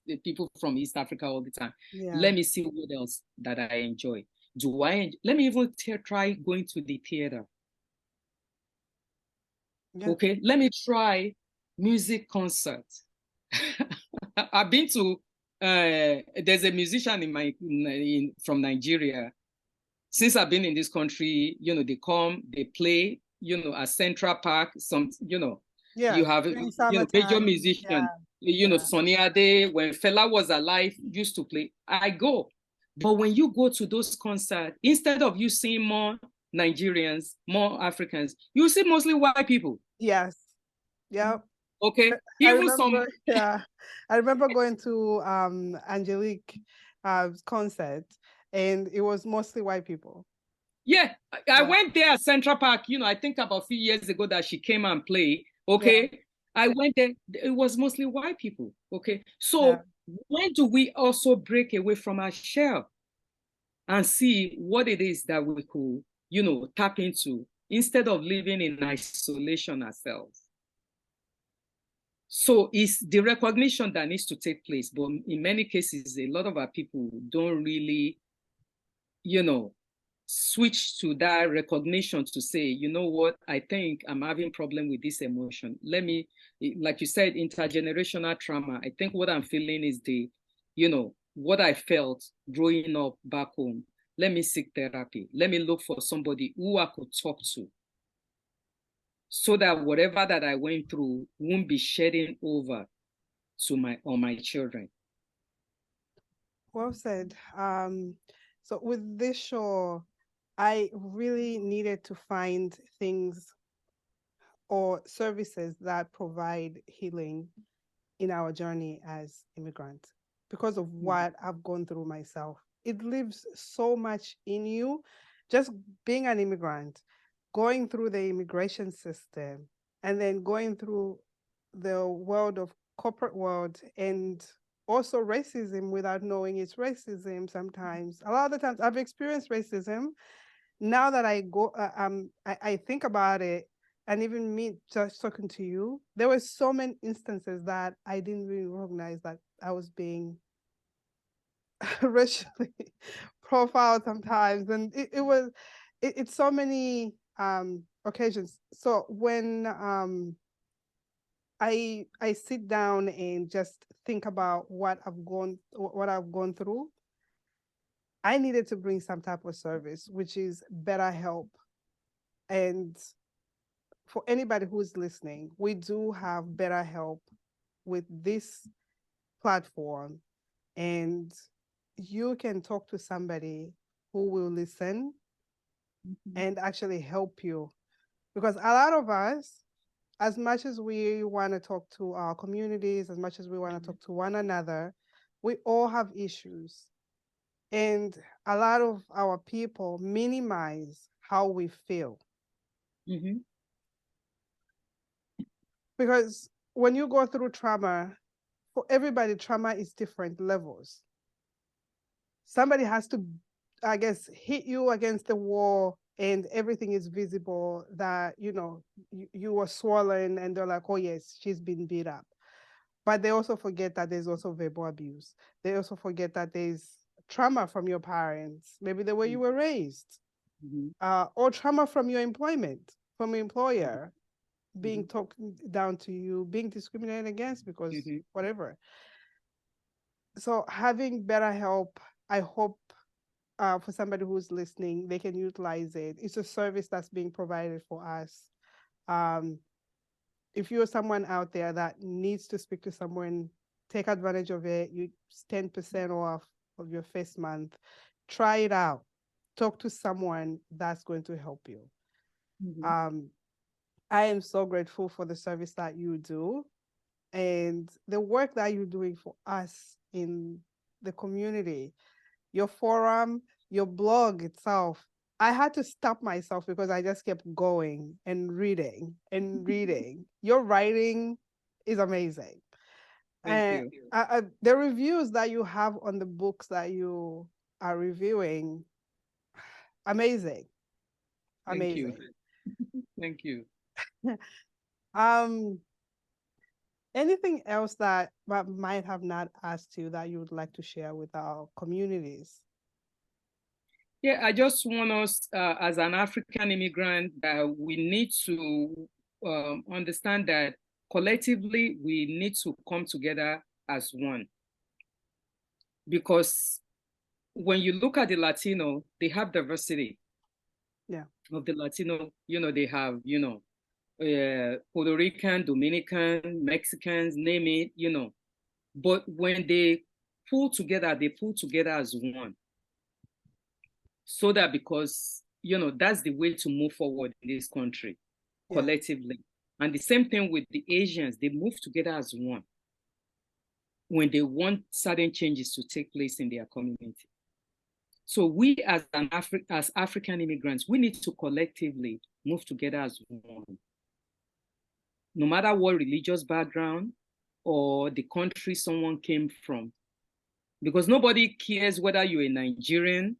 the people from East Africa all the time? Yeah. Let me see what else that I enjoy. Let me even try going to the theater. Yeah. Okay, let me try music concerts. I've been to, there's a musician from Nigeria. Since I've been in this country, they come, they play, at Central Park, you have, major musicians, Sonny Ade, when Fela was alive, used to play. I go. But when you go to those concerts, instead of you seeing more Nigerians, more Africans, you see mostly white people. Yes. Yeah. Okay. I remember going to Angelique concert, and it was mostly white people. Yeah, I went there at Central Park, I think about a few years ago that she came and played. Okay. Yeah. I went there, it was mostly white people. Okay. So when do we also break away from our shell and see what it is that we could, tap into instead of living in isolation ourselves? So it's the recognition that needs to take place. But in many cases, a lot of our people don't really, switch to that recognition to say, you know what, I think I'm having problem with this emotion. Let me, like you said, intergenerational trauma. I think what I'm feeling is what I felt growing up back home. Let me seek therapy. Let me look for somebody who I could talk to, so that whatever that I went through won't be shedding over to my children. Well said. So with this show, I really needed to find things or services that provide healing in our journey as immigrants because of what I've gone through myself. It lives so much in you. Just being an immigrant, going through the immigration system, and then going through the world of corporate world, and also racism without knowing it's racism sometimes. A lot of the times I've experienced racism. Now that I go, I think about it, and even me just talking to you, there were so many instances that I didn't really recognize that I was being racially profiled sometimes. And it's so many occasions. So when I sit down and just think about what I've gone through, I needed to bring some type of service, which is better help. And for anybody who's listening, we do have better help with this platform. And you can talk to somebody who will listen and actually help you. Because a lot of us, as much as we want to talk to our communities, as much as we want to talk to one another, we all have issues. And a lot of our people minimize how we feel. Because when you go through trauma, for everybody, trauma is different levels. Somebody has to, I guess, hit you against the wall and everything is visible that, you were swollen and they're like, oh yes, she's been beat up. But they also forget that there's also verbal abuse. They also forget that there's trauma from your parents, maybe the way you were raised, or trauma from your employment, from your employer, being talked down to you, being discriminated against because whatever. So having better help, I hope for somebody who's listening, they can utilize it. It's a service that's being provided for us. If you're someone out there that needs to speak to someone, take advantage of it. You 10% off of your first month. Try it out. Talk to someone that's going to help you. I am so grateful for the service that you do and the work that you're doing for us in the community. Your forum, your blog itself, I had to stop myself because I just kept going and reading and reading. Your writing is amazing. Thank you. The reviews that you have on the books that you are reviewing, amazing. Amazing. Thank you. Anything else that might have not asked you that you would like to share with our communities? Yeah, I just want us as an African immigrant that we need to understand that collectively we need to come together as one. Because when you look at the Latino, they have diversity. Yeah. Of the Latino, they have, Puerto Rican, Dominican, Mexicans, name it, But when they pull together as one. So that because, that's the way to move forward in this country, collectively. And the same thing with the Asians, they move together as one when they want certain changes to take place in their community. So we as African immigrants, we need to collectively move together as one. No matter what religious background or the country someone came from. Because nobody cares whether you're a Nigerian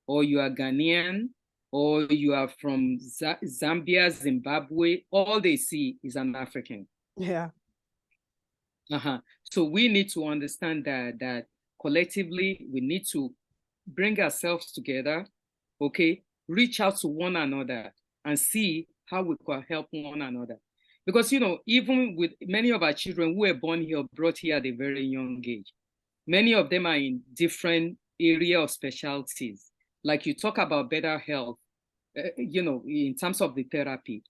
or you are Ghanaian or you are from Zambia, Zimbabwe, all they see is an African. Yeah. So we need to understand that collectively we need to bring ourselves together, okay, reach out to one another and see how we can help one another. Because, even with many of our children who were born here, brought here at a very young age, many of them are in different area of specialties. Like you talk about better health, in terms of the therapy.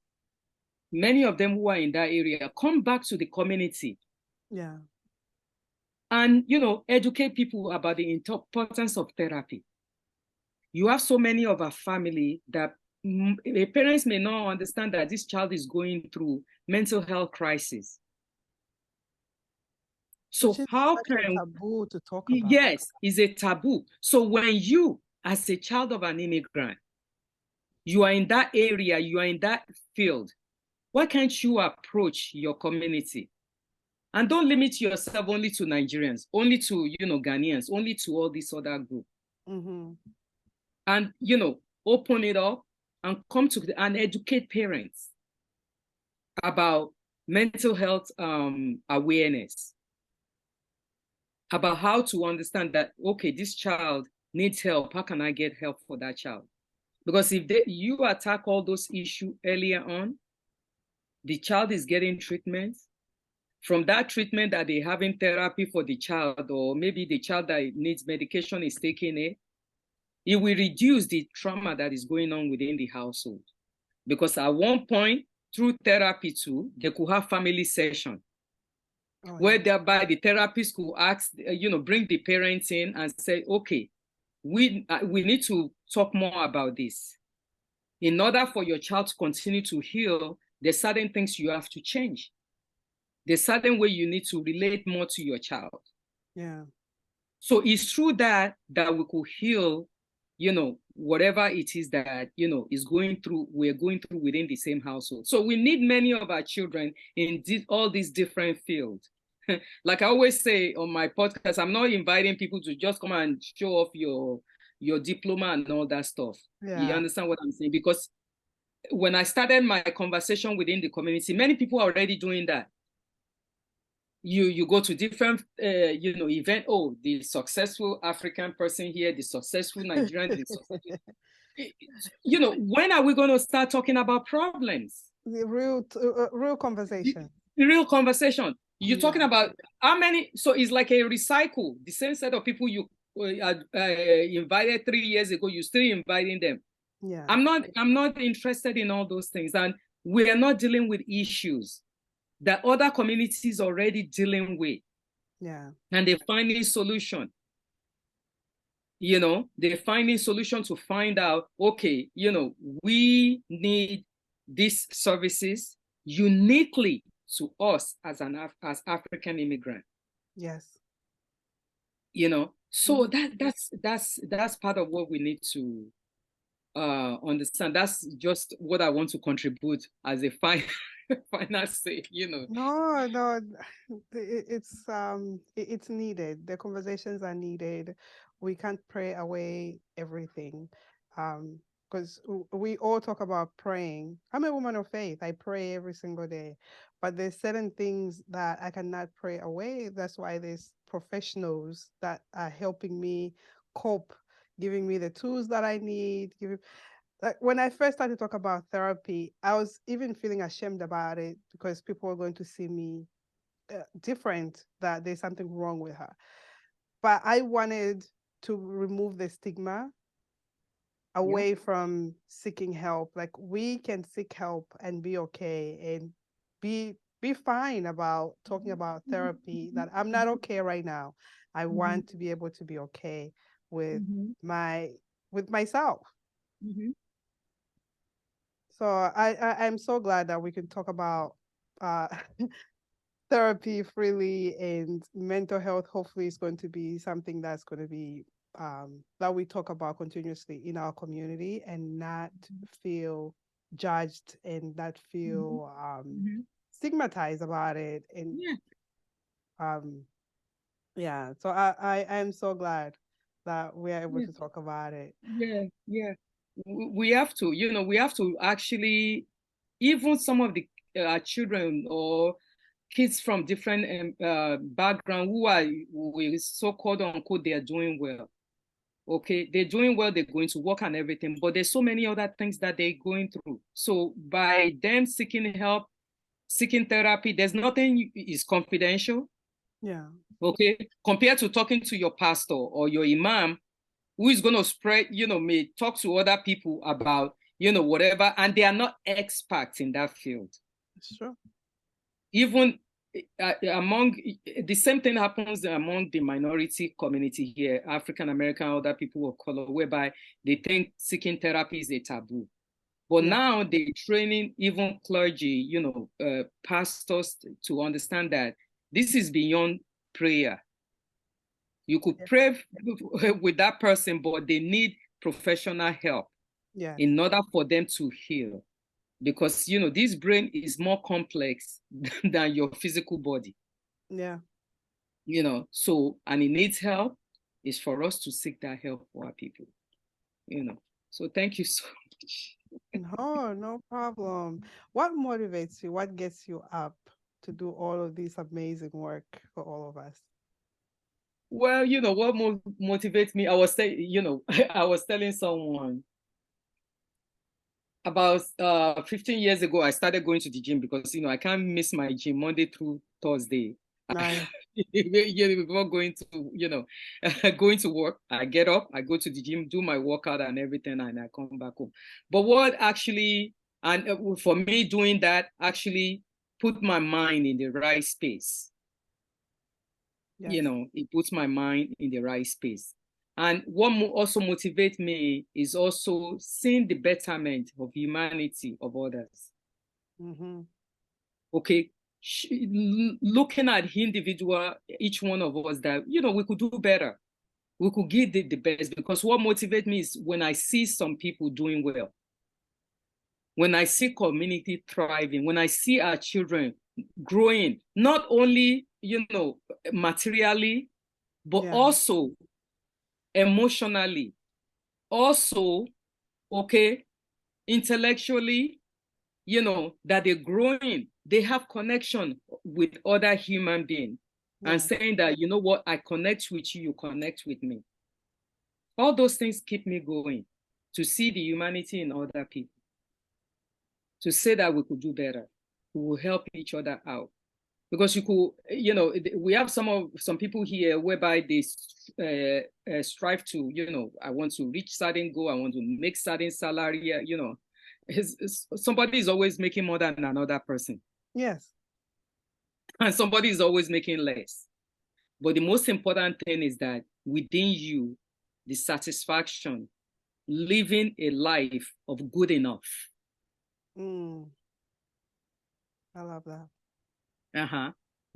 Many of them who are in that area come back to the community. Yeah. And, educate people about the importance of therapy. You have so many of our family that parents may not understand that this child is going through mental health crisis. So how can a taboo to talk about? Yes, it's a taboo. So when you, as a child of an immigrant, you are in that area, you are in that field, why can't you approach your community? And don't limit yourself only to Nigerians, only to, Ghanaians, only to all these other groups. And, open it up and come to and educate parents about mental health awareness, about how to understand that, okay, this child needs help. How can I get help for that child? Because if you attack all those issues earlier on, the child is getting treatment. From that treatment that they have in therapy for the child, or maybe the child that needs medication is taking it, it will reduce the trauma that is going on within the household. Because at one point, through therapy too, they could have family session. where thereby the therapist could ask, bring the parents in and say, okay, we need to talk more about this. In order for your child to continue to heal, there's certain things you have to change. There's certain way you need to relate more to your child. Yeah. So it's through that we could heal, whatever it is that, we're going through within the same household. So we need many of our children in all these different fields. Like I always say on my podcast, I'm not inviting people to just come and show off your diploma and all that stuff. Yeah. You understand what I'm saying? Because when I started my conversation within the community, many people are already doing that. You go to different event. Oh, the successful African person here, the successful Nigerian, the successful... when are we going to start talking about problems? The real conversation. The real conversation. You're talking about how many? So it's like a recycle. The same set of people you invited 3 years ago, you're still inviting them. Yeah. I'm not interested in all those things, and we are not dealing with issues that other communities are already dealing with. Yeah. And they're finding solution. They're finding solution to find out, okay, we need these services uniquely to us as African immigrant. Yes. So that's part of what we need to understand. That's just what I want to contribute as a final say, No, it's needed. The conversations are needed. We can't pray away everything. Because we all talk about praying. I'm a woman of faith. I pray every single day. But there's certain things that I cannot pray away. That's why there's professionals that are helping me cope, giving me the tools that I need. Like when I first started to talk about therapy, I was even feeling ashamed about it because people were going to see me different, that there's something wrong with her. But I wanted to remove the stigma away from seeking help. Like we can seek help and be okay and be fine about talking about therapy, that I'm not okay right now. I want to be able to be okay with myself. So I'm so glad that we can talk about therapy freely, and mental health hopefully is going to be something that's going to be that we talk about continuously in our community, and not feel judged and not feel stigmatized about it. And so I am so glad that we are able to talk about it. We have to, we have to actually, even some of the children or kids from different background who are so-called unquote, they are doing well. Okay, they're doing well, they're going to work and everything, but there's so many other things that they're going through. So by them seeking help, seeking therapy, there's nothing is confidential. Yeah. Okay, compared to talking to your pastor or your imam, who is going to spread, may talk to other people about, whatever, and they are not experts in that field. That's true. Even among the same thing happens among the minority community here, African American, other people of color, whereby they think seeking therapy is a taboo. But now they're training even clergy, pastors to understand that this is beyond prayer. You could pray with that person, but they need professional help in order for them to heal. Because, this brain is more complex than your physical body. Yeah. So, and it needs help. It's for us to seek that help for our people, So thank you so much. No problem. What motivates you? What gets you up to do all of this amazing work for all of us? Well, what motivates me, I was saying, I was telling someone about 15 years ago, I started going to the gym because, I can't miss my gym Monday through Thursday. Nice. Before going to, going to work, I get up, I go to the gym, do my workout and everything, and I come back home. But what actually, and for me doing that, actually put my mind in the right space. Yes. It puts my mind in the right space. And what also motivates me is also seeing the betterment of humanity of others. Mm-hmm. Okay, looking at individual, each one of us that, we could do better. We could give the best, because what motivates me is when I see some people doing well, when I see community thriving, when I see our children growing, not only, materially, but also emotionally, also, okay, intellectually, that they're growing, they have connection with other human beings, and saying that, you know what, I connect with you, you connect with me. All those things keep me going, to see the humanity in other people, to say that we could do better, we will help each other out. Because we have some people here whereby they strive to, I want to reach certain goal, I want to make certain salary, somebody is always making more than another person. Yes. And somebody is always making less. But the most important thing is that within you, the satisfaction, living a life of good enough. I love that.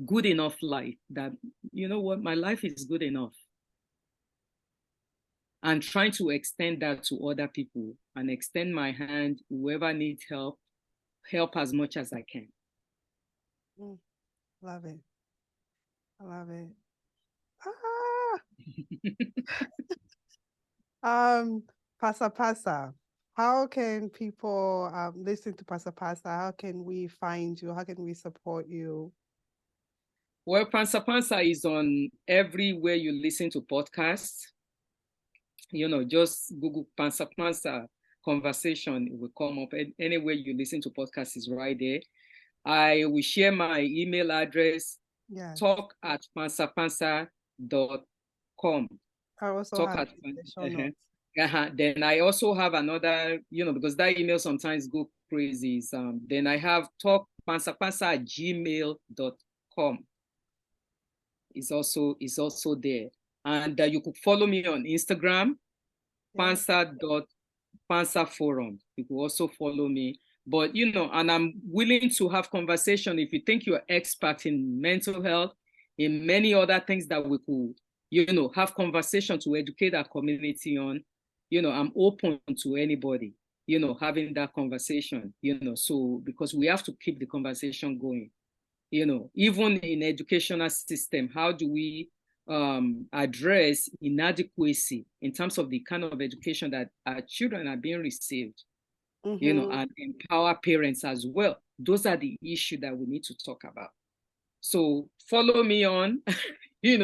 Good enough life, that, you know what, my life is good enough. And trying to extend that to other people, and extend my hand, whoever needs help as much as I can. Love it. I love it. Pánsá Pánsá. How can people listen to Pánsá Pánsá? How can we find you? How can we support you? Well, Pánsá Pánsá is on everywhere you listen to podcasts. Just Google Pánsá Pánsá conversation, it will come up. Anywhere you listen to podcasts is right there. I will share my email address, talk@pansapansa.com. I also have Then I also have another, because that email sometimes go crazy. Then I have talkpansapansa@gmail.com. It's also there. And you could follow me on Instagram, Pánsá Forum. You could also follow me. But, and I'm willing to have conversation. If you think you're expert in mental health, in many other things that we could, have conversation to educate our community on, I'm open to anybody, having that conversation, so, because we have to keep the conversation going, even in educational system, how do we address inadequacy in terms of the kind of education that our children are being received, and empower parents as well. Those are the issues that we need to talk about. So follow me on,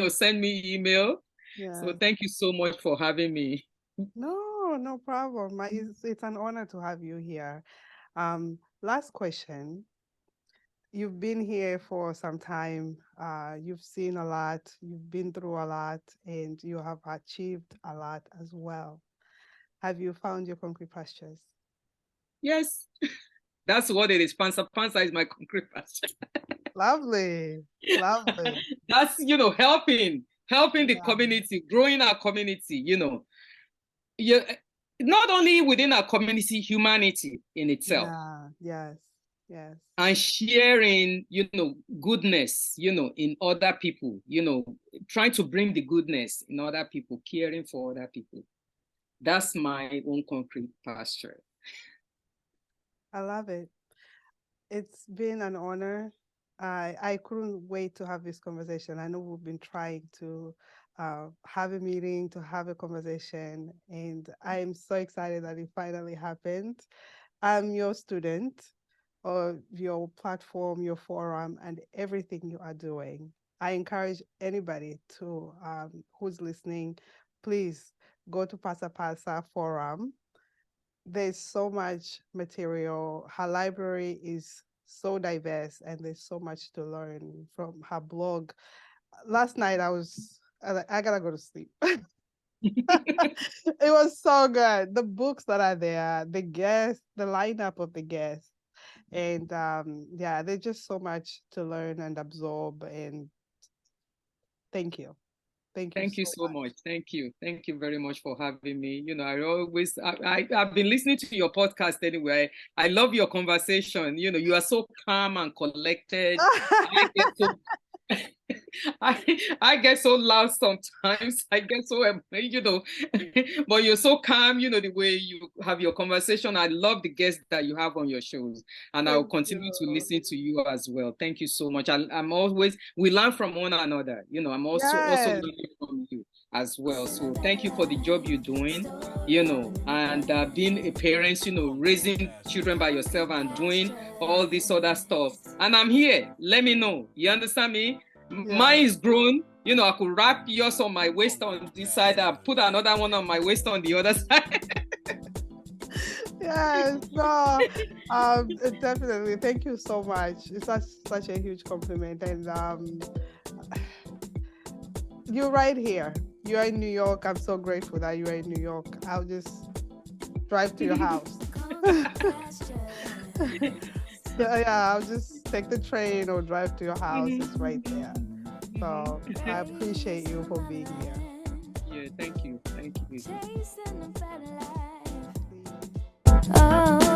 send me email. So thank you so much for having me. No problem. It's an honor to have you here. Last question. You've been here for some time. You've seen a lot. You've been through a lot, and you have achieved a lot as well. Have you found your concrete pastures? Yes, that's what it is. Pánsá Pánsá is my concrete pasture. Lovely. That's, helping the community, growing our community, not only within our community, humanity in itself. Yes. And sharing, goodness, in other people, trying to bring the goodness in other people, caring for other people. That's my own concrete pasture. I love it. It's been an honor. I couldn't wait to have this conversation. I know we've been trying to have a meeting, to have a conversation, and I am so excited that it finally happened. I'm your student of your platform, your forum, and everything you are doing. I encourage anybody to who's listening, please go to Pánsá Pánsá Forum. There's so much material. Her library is so diverse, and there's so much to learn from her blog. Last night I was like, I gotta go to sleep. It was so good. The books that are there, the guests, the lineup of the guests, and there's just so much to learn and absorb, and Thank you. Thank you so much. Thank you. Thank you very much for having me. I've been listening to your podcast anyway. I love your conversation. You are so calm and collected. I get so loud sometimes. I get so, but you're so calm, the way you have your conversation. I love the guests that you have on your shows, and I'll continue to listen to you as well. Thank you so much. I'm always, we learn from one another. I'm also learning from you as well. So thank you for the job you're doing, and being a parent, raising children by yourself and doing all this other stuff. And I'm here. Let me know. You understand me? Mine is grown. I could wrap yours on my waist on this side and put another one on my waist on the other side. Yes, no, definitely. Thank you so much. It's such a huge compliment, and you're right here. You are in New York. I'm so grateful that you are in New York. I'll just drive to your house. Yeah, I'll just take the train or drive to your house. It's right there. So I appreciate you for being here. Yeah, thank you. Thank you. Oh.